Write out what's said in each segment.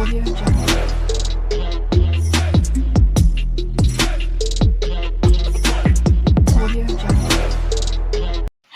Audio Jungle. Audio Jungle.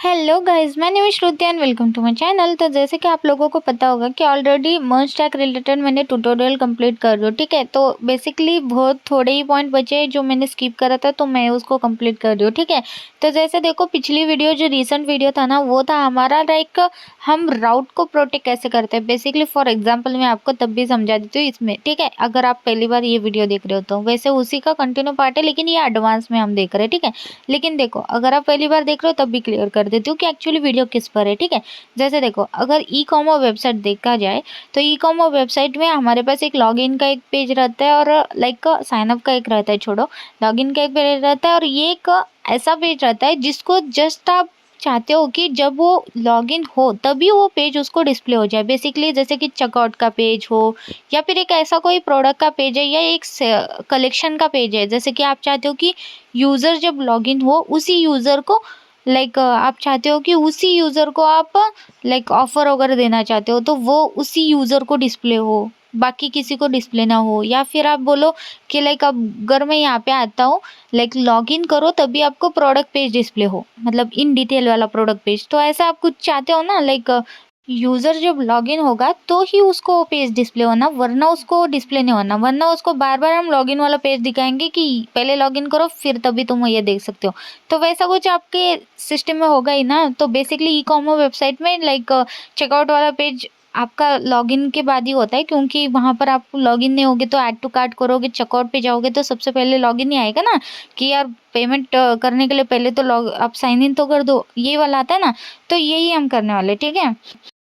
Hello guys, my name is Shruti and welcome to my channel. तो जैसे कि आप लोगों को पता होगा कि ऑलरेडी मर्ज टैग रिलेटेड मैंने ट्यूटोरियल कंप्लीट कर रही हूँ, ठीक है। तो बेसिकली बहुत थोड़े ही पॉइंट बचे हैं जो मैंने स्किप करा था, तो मैं उसको कंप्लीट कर रही हूँ, ठीक है। तो जैसे देखो, पिछली वीडियो जो रिसेंट वीडियो था ना, वो था हमारा लाइक हम राउट को प्रोटेक्ट कैसे करते हैं। बेसिकली फॉर एग्जाम्पल मैं आपको तब भी समझा देती हूँ इसमें, ठीक है, अगर आप पहली बार ये वीडियो देख रहे हो तो। वैसे उसी का कंटिन्यू पार्ट है, लेकिन ये एडवांस में हम देख रहे हैं, ठीक है। लेकिन देखो, अगर आप पहली बार देख रहे हो तब भी क्लियर कर देती हूँ कि एक्चुअली वीडियो किस पर है, ठीक है। जैसे देखो, अगर ई कॉमर्स वेबसाइट देखा जाए तो ई कॉमर्स वेबसाइट में हमारे पास एक लॉगिन का एक पेज रहता है और लाइक साइन अप का एक रहता है, छोड़ो, लॉगिन का एक पेज रहता है। और ये एक ऐसा पेज रहता है जिसको जस्ट आप चाहते हो कि जब वो लॉगिन हो तभी वो पेज उसको डिस्प्ले हो जाए। बेसिकली जैसे कि चेकआउट का पेज हो, या फिर एक ऐसा कोई प्रोडक्ट का पेज है, या एक कलेक्शन का पेज है। जैसे कि आप चाहते हो कि यूज़र जब लॉगिन हो उसी यूज़र को लाइक आप चाहते हो कि उसी यूज़र को आप लाइक ऑफर वगैरह देना चाहते हो, तो वो उसी यूज़र को डिस्प्ले हो, बाकी किसी को डिस्प्ले ना हो। या फिर आप बोलो कि लाइक अब अगर मैं यहाँ पे आता हूँ, लाइक लॉगिन करो तभी आपको प्रोडक्ट पेज डिस्प्ले हो, मतलब इन डिटेल वाला प्रोडक्ट पेज। तो ऐसा आप कुछ चाहते हो ना, लाइक यूज़र जब लॉगिन होगा तो ही उसको पेज डिस्प्ले होना, वरना उसको डिस्प्ले नहीं होना। वरना उसको बार बार हम लॉगिन वाला पेज दिखाएंगे कि पहले लॉगिन करो फिर तभी तुम ये देख सकते हो। तो वैसा कुछ आपके सिस्टम में होगा ही ना। तो बेसिकली ई कॉमर्स वेबसाइट में लाइक चेकआउट वाला पेज आपका लॉगिन के बाद ही होता है, क्योंकि वहाँ पर आप लॉगिन नहीं होगे तो ऐड टू कार्ट करोगे, चेकआउट पे जाओगे तो सबसे पहले लॉगिन ही आएगा ना, कि यार पेमेंट करने के लिए पहले तो लॉग आप साइन इन तो कर दो, ये वाला आता है ना। तो यही हम करने वाले, ठीक है।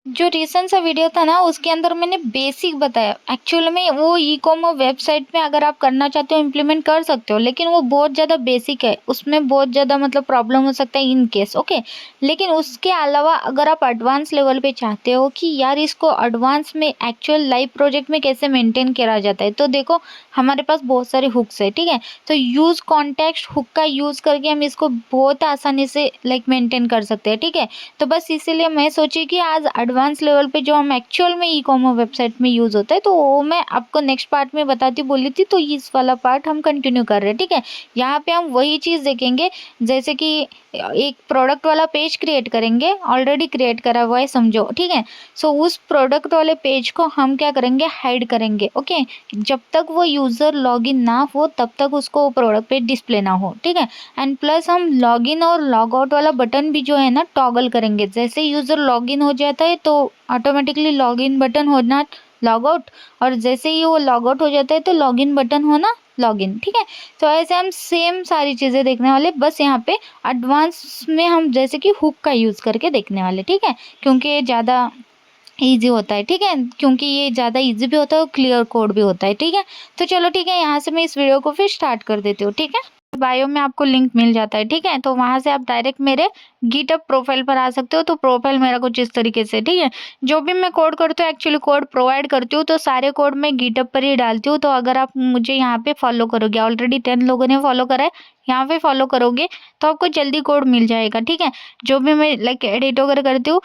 जो रिसेंट सा वीडियो था ना, उसके अंदर मैंने बेसिक बताया। एक्चुअल में वो ई कॉमर्स वेबसाइट में अगर आप करना चाहते हो इम्प्लीमेंट कर सकते हो, लेकिन वो बहुत ज़्यादा बेसिक है, उसमें बहुत ज़्यादा मतलब प्रॉब्लम हो सकता है इन केस, ओके। लेकिन उसके अलावा अगर आप एडवांस लेवल पे चाहते हो कि यार इसको एडवांस में एक्चुअल लाइव प्रोजेक्ट में कैसे मेंटेन करा जाता है, तो देखो हमारे पास बहुत सारे हुक्स है, ठीक है। तो यूज़ कॉन्टेक्स्ट हुक का यूज़ करके हम इसको बहुत आसानी से लाइक मेंटेन कर सकते हैं, ठीक है। तो बस इसीलिए मैं सोची कि आज एडवांस लेवल पे जो हम एक्चुअल में ई कॉमर्स वेबसाइट में यूज़ होता है, तो वो मैं आपको नेक्स्ट पार्ट में बताती बोली थी, तो इस वाला पार्ट हम कंटिन्यू कर रहे हैं, ठीक है। यहाँ पे हम वही चीज़ देखेंगे, जैसे कि एक प्रोडक्ट वाला पेज क्रिएट करेंगे, ऑलरेडी क्रिएट करा हुआ है समझो, ठीक है। सो उस प्रोडक्ट वाले पेज को हम क्या करेंगे, हाइड करेंगे, ओके। जब तक वो यूज़र लॉगिन ना हो तब तक उसको प्रोडक्ट पेज डिस्प्ले ना हो, ठीक है। एंड प्लस हम लॉगिन और लॉग आउट वाला बटन भी जो है ना टॉगल करेंगे। जैसे यूज़र लॉगिन हो जाता है तो ऑटोमेटिकली लॉगिन बटन होना लॉग आउट, और जैसे ही वो लॉग आउट हो जाता है तो लॉगिन बटन होना लॉगिन, ठीक है। तो ऐसे हम सेम सारी चीज़ें देखने वाले, बस यहाँ पे एडवांस में हम जैसे कि हुक का यूज़ करके देखने वाले, ठीक है। क्योंकि ये ज़्यादा ईजी होता है, ठीक है, क्योंकि ये ज़्यादा ईजी भी होता है और क्लियर कोड भी होता है, ठीक है। तो चलो ठीक है, यहाँ से मैं इस वीडियो को फिर स्टार्ट कर देती हूँ, ठीक है। बायो में आपको लिंक मिल जाता है, ठीक है। तो वहाँ से आप डायरेक्ट मेरे गिटहब प्रोफाइल पर आ सकते हो। तो प्रोफाइल मेरा कुछ इस तरीके से, ठीक है। जो भी मैं कोड करती हूँ, एक्चुअली कोड प्रोवाइड करती हूँ, तो सारे कोड मैं गिटहब पर ही डालती हूँ। तो अगर आप मुझे यहाँ पे फॉलो करोगे, ऑलरेडी 10 लोगों ने फॉलो करा है, यहाँ पे फॉलो करोगे तो आपको जल्दी कोड मिल जाएगा, ठीक है। जो भी मैं लाइक एडिट वगैरह करती हूँ,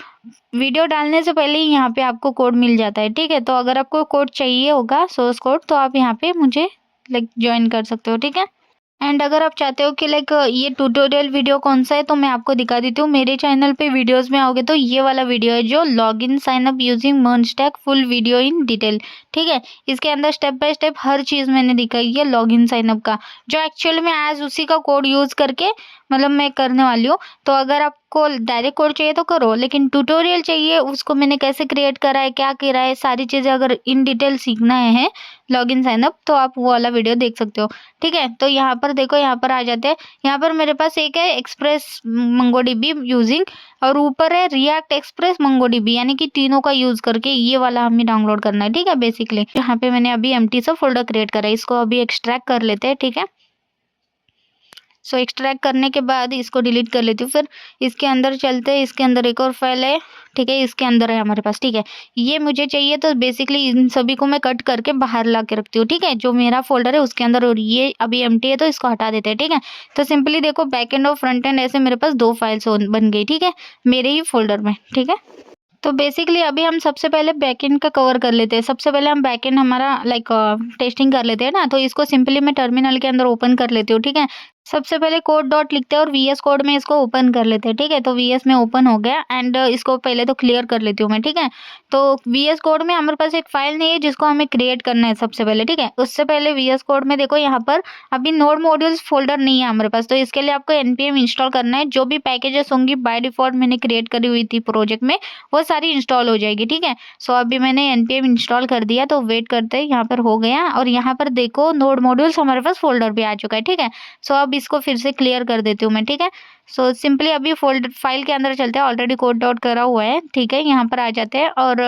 वीडियो डालने से पहले ही यहाँ पे आपको कोड मिल जाता है, ठीक है। तो अगर आपको कोड चाहिए होगा, सोर्स कोड, तो आप यहाँ पे मुझे लाइक ज्वाइन कर सकते हो, ठीक है। एंड अगर आप चाहते हो कि लाइक ये ट्यूटोरियल वीडियो कौन सा है, तो मैं आपको दिखा देती हूँ। मेरे चैनल पे वीडियोस में आओगे तो ये वाला वीडियो है, जो login sign up using merge tag full video in detail, ठीक है। इसके अंदर स्टेप बाय स्टेप हर चीज़ मैंने दिखाई है लॉगिन साइन अप का, जो एक्चुअली में आज उसी का कोड यूज़ करके मतलब मैं करने वाली हूँ। तो अगर आपको डायरेक्ट कोड चाहिए तो करो, लेकिन ट्यूटोरियल चाहिए, उसको मैंने कैसे क्रिएट करा है, क्या करा है, सारी चीज़ें अगर इन डिटेल सीखना है लॉगिन साइन अप, तो आप वो वाला वीडियो देख सकते हो, ठीक है। तो यहाँ पर देखो, यहाँ पर आ जाते हैं। यहाँ पर मेरे पास एक है एक्सप्रेस मंगोडीबी यूजिंग, और ऊपर है रिएक्ट एक्सप्रेस मंगोडीबी, यानी कि तीनों का यूज़ करके ये वाला हमें डाउनलोड करना है, ठीक है। बेसिकली यहाँ पे मैंने अभी एम्प्टी सा फोल्डर क्रिएट करा है, इसको अभी एक्सट्रैक्ट कर लेते हैं, ठीक है। सो एक्सट्रैक्ट करने के बाद इसको डिलीट कर लेती हूँ। फिर इसके अंदर चलते हैं, इसके अंदर एक और फाइल है, ठीक है, इसके अंदर है हमारे पास, ठीक है। ये मुझे चाहिए, तो बेसिकली इन सभी को मैं कट करके बाहर ला के रखती हूँ, ठीक है, जो मेरा फोल्डर है उसके अंदर। और ये अभी एम्प्टी है तो इसको हटा देते हैं, ठीक है। तो सिंपली देखो, बैक एंड और फ्रंट एंड ऐसे मेरे पास 2 फाइल्स बन गई, ठीक है, मेरे ही फोल्डर में, ठीक है। तो बेसिकली अभी हम सबसे पहले बैकएंड का कवर कर लेते हैं। सबसे पहले हम बैकएंड हमारा लाइक टेस्टिंग कर लेते हैं ना, तो इसको सिंपली मैं टर्मिनल के अंदर ओपन कर लेती हूँ, ठीक है। सबसे पहले कोड डॉट लिखते हैं और वीएस कोड में इसको ओपन कर लेते हैं, ठीक है। तो वीएस में ओपन हो गया एंड इसको पहले तो क्लियर कर लेती हूँ मैं, ठीक है। तो वीएस कोड में हमारे पास एक फाइल नहीं है जिसको हमें क्रिएट करना है सबसे पहले, ठीक है। उससे पहले वीएस कोड में देखो यहाँ पर अभी नोड मॉड्यूल्स फोल्डर नहीं है हमारे पास, तो इसके लिए आपको npm इंस्टॉल करना है। जो भी पैकेजेस होंगी बाय डिफॉल्ट मैंने क्रिएट करी हुई थी प्रोजेक्ट में, वो सारी इंस्टॉल हो जाएगी, ठीक है। सो अभी मैंने npm इंस्टॉल कर दिया, तो वेट करते हैं, यहाँ पर हो गया और यहाँ पर देखो नोड मॉड्यूल्स हमारे पास फोल्डर भी आ चुका है, ठीक है। सो अब इसको फिर से क्लियर कर देती हूँ मैं, ठीक है। सो सिंपली अभी फोल्डर फाइल के अंदर चलते हैं, ऑलरेडी कोड डॉट करा हुआ है, ठीक है। यहाँ पर आ जाते हैं और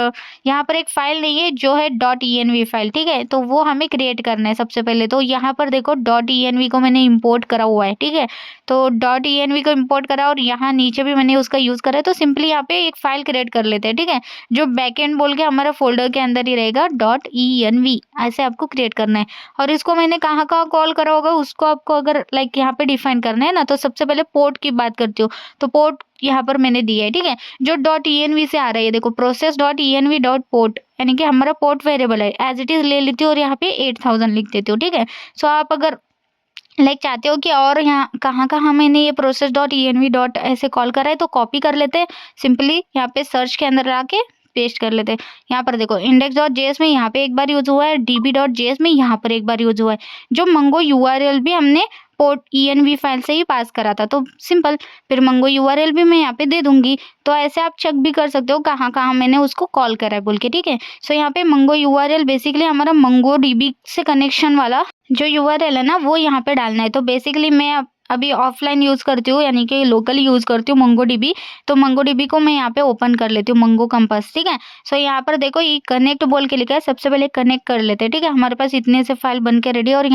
यहाँ पर एक फाइल नहीं है जो है .env फाइल, ठीक है। तो वो हमें क्रिएट करना है सबसे पहले। तो यहाँ पर देखो .env को मैंने इंपोर्ट करा हुआ है, ठीक है। तो .env को इंपोर्ट करा और यहाँ नीचे भी मैंने उसका यूज करा है। तो सिंपली यहाँ पे एक फाइल क्रिएट कर लेते हैं, ठीक है। जो बैकएंड बोल के हमारा फोल्डर के अंदर ही रहेगा .env, ऐसे आपको क्रिएट करना है। और इसको मैंने कहाँ कहाँ कॉल करा होगा उसको आपको अगर लाइक यहाँ पे डिफाइन करना है ना, तो सबसे पहले पोर्ट की बात करती हूँ। तो पोर्ट यहाँ पर मैंने दिया है, ठीक है। जो .env से आ रहा है देखो, प्रोसेस .env.port, यानी कि हमारा पोर्ट वेरिएबल है, एज इट इज ले लेती हूँ और यहाँ पे 8000 लिख देती हूँ, ठीक है। सो आप अगर लाइक चाहते हो कि और यहाँ कहाँ कहाँ मैंने ये प्रोसेस .env डॉट ऐसे कॉल करा है, तो कॉपी कर लेते हैं, सिंपली यहाँ पे सर्च के अंदर आके पेस्ट कर लेते हैं। यहाँ पर देखो index.js में यहाँ पे एक बार यूज हुआ है, db.js में यहाँ पर एक बार यूज हुआ है। जो मंगो यूआरएल भी हमने पोर्ट env फाइल से ही पास करा था, तो सिंपल फिर मंगो यूआरएल भी मैं यहाँ पे दे दूंगी। तो ऐसे आप चेक भी कर सकते हो कहाँ कहाँ मैंने उसको कॉल करा है बोल के, ठीक है। सो यहाँ पे मंगो यूआरएल बेसिकली हमारा मंगो डीबी से कनेक्शन वाला जो यूआरएल है ना, वो यहाँ पे डालना है। तो बेसिकली मैं अभी ऑफलाइन यूज करती हूँ, यानी कि लोकली यूज करती हूँ मंगो डीबी। तो मंगो डीबी को मैं यहाँ पे ओपन कर लेती हूँ, मंगो कंपास, ठीक है। सो यहाँ पर देखो ये कनेक्ट बोल के लिखा है, सबसे पहले कनेक्ट कर लेते हैं, ठीक है। हमारे पास इतने से फाइल बन के रेडी है और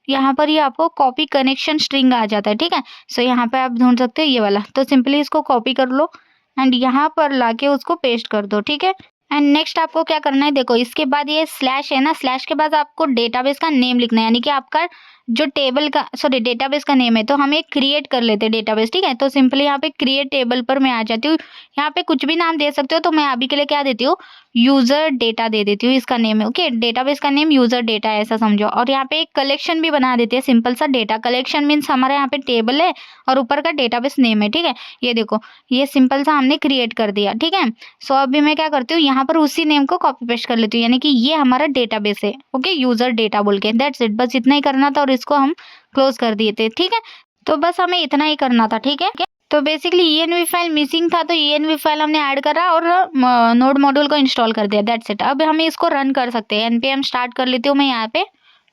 यहाँ पर ये आपको कॉपी कनेक्शन स्ट्रिंग आ जाता है, ठीक है। सो यहाँ पे आप ढूंढ सकते हो ये वाला, तो सिंपली इसको कॉपी कर लो एंड यहाँ पर लाके उसको पेस्ट कर दो, ठीक है। एंड नेक्स्ट आपको क्या करना है, देखो इसके बाद ये स्लैश है ना, स्लैश के बाद आपको डेटाबेस का नेम लिखना है, यानी कि आपका जो टेबल का डेटाबेस का नेम है। तो हम एक क्रिएट कर लेते हैं डेटाबेस, ठीक है। तो सिंपली यहाँ पे क्रिएट टेबल पर मैं आ जाती हूँ। यहाँ पे कुछ भी नाम दे सकते हो, तो मैं अभी के लिए क्या देती हूँ, यूजर डेटा दे देती हूँ, इसका नेम है, ओके। डेटाबेस का नेम यूजर डेटा है ऐसा समझो। और यहाँ पे एक कलेक्शन भी बना देते हैं, सिंपल सा डेटा कलेक्शन मीन्स हमारे यहाँ पे टेबल है और ऊपर का डेटाबेस नेम है, ठीक है। ये देखो ये सिंपल सा हमने क्रिएट कर दिया, ठीक है। सो अभी मैं क्या करती हूँ, यहाँ पर उसी नेम को कॉपी पेस्ट कर लेती हूँ, यानी कि ये हमारा डेटाबेस है, ओके, यूजर डेटा बोल के। दैट्स इट, बस इतना ही करना था और इसको हम क्लोज कर दिए थे, ठीक है। तो बस हमें इतना ही करना था, ठीक है। तो बेसिकली env फाइल मिसिंग था, तो env फाइल हमने ऐड करा और नोड मॉड्यूल को इंस्टॉल कर दिया, दैट्स इट। अब हमें इसको रन कर सकते हैं, npm स्टार्ट कर लेती हूँ मैं यहाँ पे,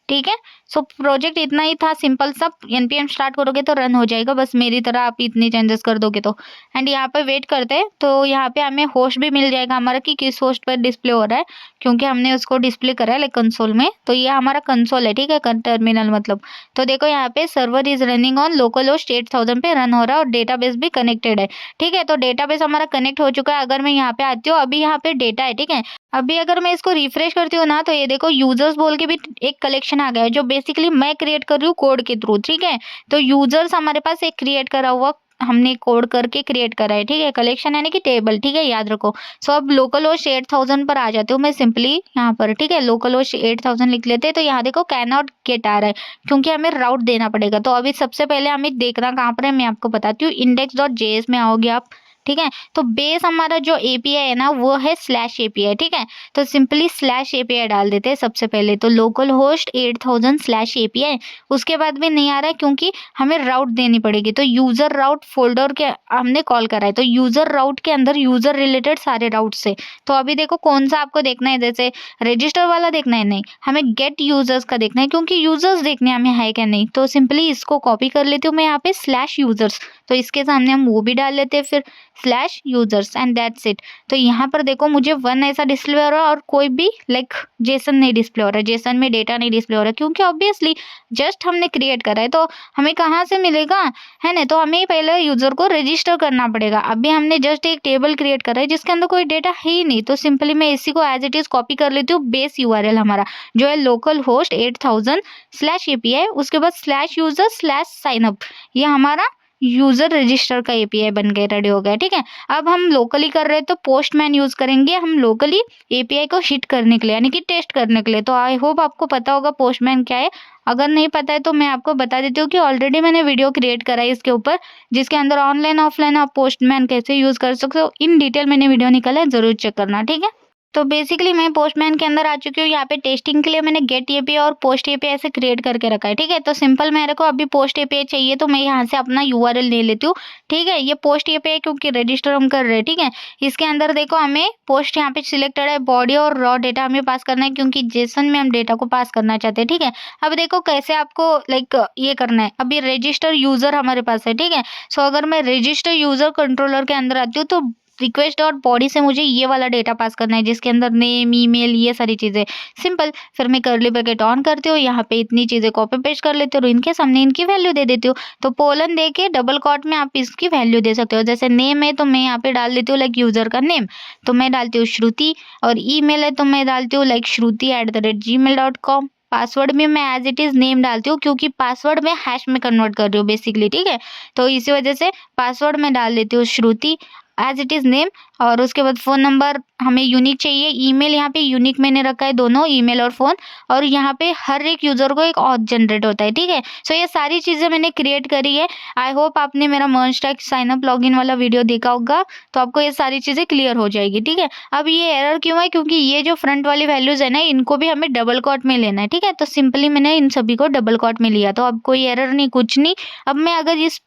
ठीक है। सो प्रोजेक्ट इतना ही था, सिंपल सा। npm स्टार्ट करोगे तो रन हो जाएगा, बस मेरी तरह आप इतनी चेंजेस कर दोगे तो। एंड यहाँ पे वेट करते हैं, तो यहाँ पे हमें होस्ट भी मिल जाएगा हमारा कि किस होस्ट पर डिस्प्ले हो रहा है, क्योंकि हमने उसको डिस्प्ले करा है लाइक कंसोल में। तो ये हमारा कंसोल है, ठीक है, टर्मिनल मतलब। तो देखो यहाँ पे server is running on local host 8000 पे रन हो रहा है और डेटाबेस भी कनेक्टेड है, ठीक है। तो डेटाबेस हमारा कनेक्ट हो चुका है। अगर मैं यहाँ पे आती हूँ, अभी यहाँ पे डेटा है, ठीक है। अभी अगर मैं इसको रिफ्रेश करती हूँ ना, तो ये देखो यूजर्स बोल के भी एक कलेक्शन आ गया है, जो बेसिकली मैं क्रिएट कर रही हूँ कोड के थ्रू, ठीक है। तो यूजर्स हमारे पास एक क्रिएट करा हुआ हमने कोड करके क्रिएट करा है, ठीक है। कलेक्शन यानी कि टेबल, ठीक है, याद रखो। सो अब लोकल होस्ट 8000 पर आ जाती हूँ मैं सिंपली यहाँ पर, ठीक है। लोकल होस्ट 8000 लिख लेते हैं। तो यहाँ देखो कैन नॉट गेट आ रहा है, क्योंकि हमें राउट देना पड़ेगा। तो अभी सबसे पहले हमें देखना कहाँ पर है, मैं आपको बताती हूँ। index.js में आओगे आप, ठीक है। तो बेस हमारा जो एपीआई है ना, वो है स्लैश एपीआई, ठीक है। तो सिंपली स्लैश एपीआई डाल देते हैं सबसे पहले। तो लोकल होस्ट 8000 स्लैश एपीआई, उसके बाद भी नहीं आ रहा है क्योंकि हमें राउट देनी पड़ेगी। तो यूजर राउट फोल्डर के हमने कॉल करा है, तो यूजर राउट के अंदर यूजर रिलेटेड सारे राउट से। तो अभी देखो कौन सा आपको देखना है, जैसे रजिस्टर वाला देखना है, नहीं, हमें गेट यूजर्स का देखना है, क्योंकि यूजर्स देखने हमें है क्या नहीं। तो सिंपली इसको कॉपी कर लेती हूँ मैं यहाँ पे स्लैश यूजर्स, तो इसके सामने हम वो भी डाल लेते हैं, फिर slash users and that's it. तो यहाँ पर देखो मुझे 1 ऐसा डिस्प्ले हो रहा है और कोई भी लाइक जेसन नहीं डिस्प्ले हो रहा है, जेसन में डेटा नहीं डिस्प्ले हो रहा है, क्योंकि ऑब्वियसली जस्ट हमने क्रिएट करा है। तो हमें कहाँ से मिलेगा, है ना। तो हमें पहले यूजर को रजिस्टर करना पड़ेगा। अभी हमने जस्ट एक टेबल क्रिएट करा है जिसके अंदर कोई डेटा है ही नहीं। तो सिंपली मैं इसी को एज इट इज कॉपी कर लेती हूँ। बेस यूआरएल हमारा जो है लोकल होस्ट 8000 स्लैश एपीआई, उसके बाद slash user slash sign up, ये हमारा यूज़र रजिस्टर का एपीआई बन के रेडी हो गया, ठीक है। अब हम लोकली कर रहे हैं तो पोस्टमैन यूज़ करेंगे हम लोकली एपीआई को हिट करने के लिए, यानी कि टेस्ट करने के लिए। तो आई होप आपको पता होगा पोस्टमैन क्या है। अगर नहीं पता है तो मैं आपको बता देती हूँ कि ऑलरेडी मैंने वीडियो क्रिएट करा है इसके ऊपर, जिसके अंदर ऑनलाइन ऑफलाइन आप पोस्टमैन कैसे यूज़ कर सकते हो इन डिटेल मैंने वीडियो निकाला है, ज़रूर चेक करना, ठीक है। तो बेसिकली मैं पोस्टमैन के अंदर आ चुकी हूँ। यहाँ पे टेस्टिंग के लिए मैंने गेट एपीआई और पोस्ट एपीआई ऐसे क्रिएट करके रखा है, ठीक है। तो सिंपल मेरे को अभी पोस्ट एपीआई चाहिए तो मैं यहाँ से अपना यूआरएल ले लेती हूँ, ठीक है। ये पोस्ट एपीआई क्योंकि रजिस्टर हम कर रहे हैं, ठीक है। इसके अंदर देखो हमें पोस्ट यहाँ पे सिलेक्टेड है, बॉडी और रॉ डेटा हमें पास करना है क्योंकि जेसन में हम डेटा को पास करना चाहते हैं, ठीक है। अब देखो कैसे आपको लाइक ये करना है। अभी रजिस्टर यूजर हमारे पास है, ठीक है। सो अगर मैं रजिस्टर यूजर कंट्रोलर के अंदर आती हूँ तो रिक्वेस्ट डॉट बॉडी से मुझे ये वाला डेटा पास करना है जिसके अंदर नेम ईमेल ये सारी चीज़ें सिंपल। फिर मैं कर्ली ब्रैकेट ऑन करती हूँ, यहाँ पे इतनी चीज़ें कॉपी पेस्ट कर लेती हूँ और इनके सामने इनकी वैल्यू दे देती हूँ। तो पोलन दे के डबल कॉट में आप इसकी वैल्यू दे सकते हो। जैसे नेम है तो मैं यहाँ पे डाल देती हूँ लाइक यूज़र का नेम, तो मैं डालती हूँ श्रुति। और ईमेल है तो मैं डालती हूँ लाइक shruti@gmail.com। पासवर्ड में मैं एज इट इज़ नेम डालती हूँ क्योंकि पासवर्ड में हैश में कन्वर्ट कर रही हूँ बेसिकली, ठीक है। तो इसी वजह से पासवर्ड में डाल देती हूँ श्रुति एज इट इज़ नेम। और उसके बाद फ़ोन नंबर हमें यूनिक चाहिए, ईमेल यहाँ पे यूनिक मैंने रखा है दोनों ईमेल और फ़ोन। और यहाँ पे हर एक यूज़र को एक ऑथ जनरेट होता है, ठीक है। सो ये सारी चीज़ें मैंने क्रिएट करी है। आई होप आपने मेरा मर्जटैग साइन अप लॉगिन वाला वीडियो देखा होगा तो आपको ये सारी चीज़ें क्लियर हो जाएगी, ठीक है। अब ये एरर क्यों है, क्योंकि ये जो फ्रंट वाली वैल्यूज़ है ना इनको भी हमें डबल कॉट में लेना है, ठीक है। तो सिंपली मैंने इन सभी को डबल कॉट में लिया तो अब कोई एरर नहीं कुछ नहीं। अब मैं अगर इस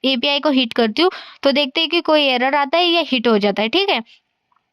एपीआई को हिट करती हूँ तो देखते हैं कि कोई एरर आता है या हिट हो जाता है, ठीक है।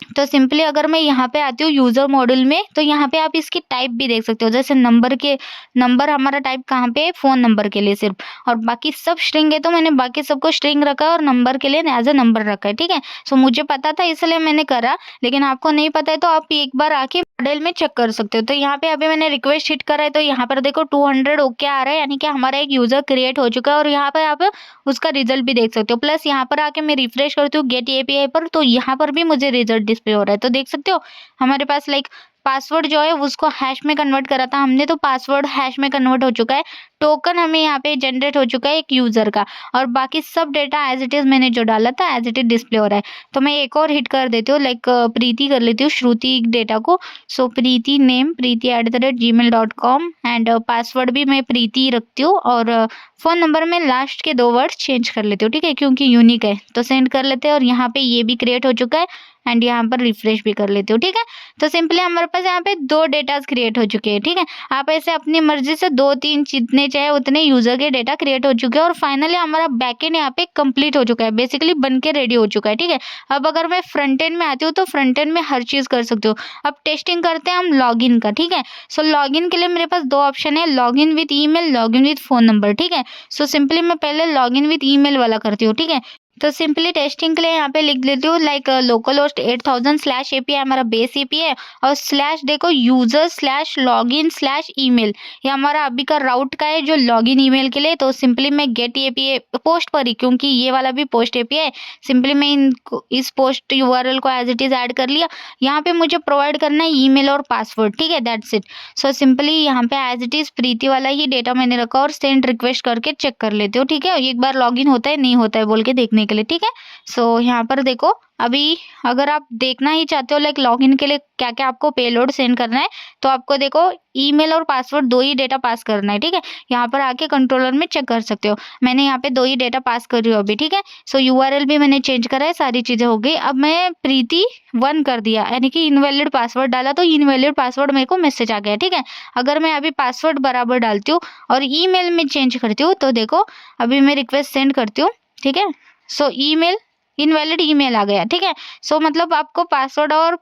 तो सिंपली अगर मैं यहाँ पे आती हूँ यूज़र मॉड्यूल में तो यहाँ पे आप इसकी टाइप भी देख सकते हो। जैसे नंबर हमारा टाइप कहाँ पे है, फ़ोन नंबर के लिए सिर्फ, और बाकी सब स्ट्रिंग है तो मैंने बाकी सबको स्ट्रिंग रखा है और नंबर के लिए एज अ नंबर रखा है, ठीक है। सो मुझे पता था इसलिए मैंने करा, लेकिन आपको नहीं पता है तो आप एक बार आके मॉडल में चेक कर सकते हो। तो यहाँ पे अभी मैंने रिक्वेस्ट हिट करा है तो यहाँ पर देखो 200 ओके आ रहा है, यानी कि हमारा एक यूज़र क्रिएट हो चुका है। और यहाँ पे आप उसका रिजल्ट भी देख सकते हो। प्लस यहाँ पर आके मैं रिफ्रेश करती हूँ गेट एपीआई पर तो यहाँ पर भी मुझे रिजल्ट डिस्प्ले हो रहा है। तो देख सकते हो हमारे पास लाइक पासवर्ड जो है उसको हैश में कन्वर्ट करा था हमने तो पासवर्ड हैश में कन्वर्ट हो चुका है। टोकन हमें यहाँ पे जनरेट हो चुका है एक यूज़र का, और बाकी सब डेटा एज इट इज़ मैंने जो डाला था एज इट इज़ डिस्प्ले हो रहा है। तो मैं एक और हिट कर देती हूँ लाइक प्रीति कर लेती हूँ श्रुति डेटा को। सो प्रीति नेम preeti@gmail.com एंड पासवर्ड भी मैं प्रीति रखती हूँ। और फ़ोन नंबर में लास्ट के 2 वर्ड्स चेंज कर लेती हूँ, ठीक है, क्योंकि यूनिक है तो सेंड कर लेते हैं। और यहाँ पे ये भी क्रिएट हो चुका है एंड यहाँ पर रिफ्रेश भी कर लेती हूँ, ठीक है। तो सिंपली हमारे पास यहाँ पे 2 डेटास क्रिएट हो चुके हैं, ठीक है। आप ऐसे अपनी मर्जी से 2-3 जितने चाहे उतने यूज़र के डेटा क्रिएट हो चुके हैं और फाइनली हमारा बैकएंड यहाँ पे कंप्लीट हो चुका है, बेसिकली बन के रेडी हो चुका है, ठीक है। अब अगर मैं फ्रंट एंड में आती हूँ तो फ्रंट एंड में हर चीज़ कर सकते हो। अब टेस्टिंग करते हैं हम लॉगिन का, ठीक है। सो लॉगिन के लिए मेरे पास 2 ऑप्शन है, login with email, login with phone number, ठीक है। सो सिंपली मैं पहले लॉगिन विथ ईमेल वाला करती हूँ, ठीक है। तो सिंपली टेस्टिंग के लिए यहाँ पे लिख लेती हूँ लाइक लोकल होस्ट 8000 /API हमारा बेस एपीआई है, और स्लैश देखो user slash login slash email, ये हमारा अभी का राउट का है जो लॉगिन ईमेल के लिए। तो सिंपली मैं गेट एपीआई पोस्ट पर ही, क्योंकि ये वाला भी पोस्ट एपीआई है, सिंपली मैं इस पोस्ट यूआरएल को एज इट इज़ ऐड कर लिया। यहाँ पे मुझे प्रोवाइड करना है ईमेल और पासवर्ड, ठीक है, दैट्स इट। सो सिंपली यहाँ पे एज इट इज़ प्रीति वाला ही डेटा मैंने रखा और सेंड रिक्वेस्ट करके चेक कर लेते हो, ठीक है। एक बार लॉगिन होता है नहीं होता है बोल के देखने के लिए, ठीक है। सो यहाँ पर देखो अभी अगर आप देखना ही चाहते हो लाइक लॉगिन के लिए क्या क्या आपको पेलोड सेंड करना है तो आपको देखो ईमेल और पासवर्ड 2 ही डेटा पास करना है, ठीक है। यहाँ पर आके कंट्रोलर में चेक कर सकते हो, मैंने यहाँ पे 2 ही डेटा पास कर रही हूँ अभी, ठीक है। सो यूआरएल भी मैंने चेंज करा है, सारी चीज़ें हो गई। अब मैं प्रीति 1 कर दिया, यानी कि इनवैलिड पासवर्ड डाला तो इनवैलिड पासवर्ड मेरे को मैसेज आ गया, ठीक है। अगर मैं अभी पासवर्ड बराबर डालती हूँ और ईमेल में चेंज करती हूँ तो देखो अभी मैं रिक्वेस्ट सेंड करती हूँ, ठीक है। सो ईमेल इनवैलिड ईमेल आ गया, ठीक है। सो मतलब आपको पासवर्ड और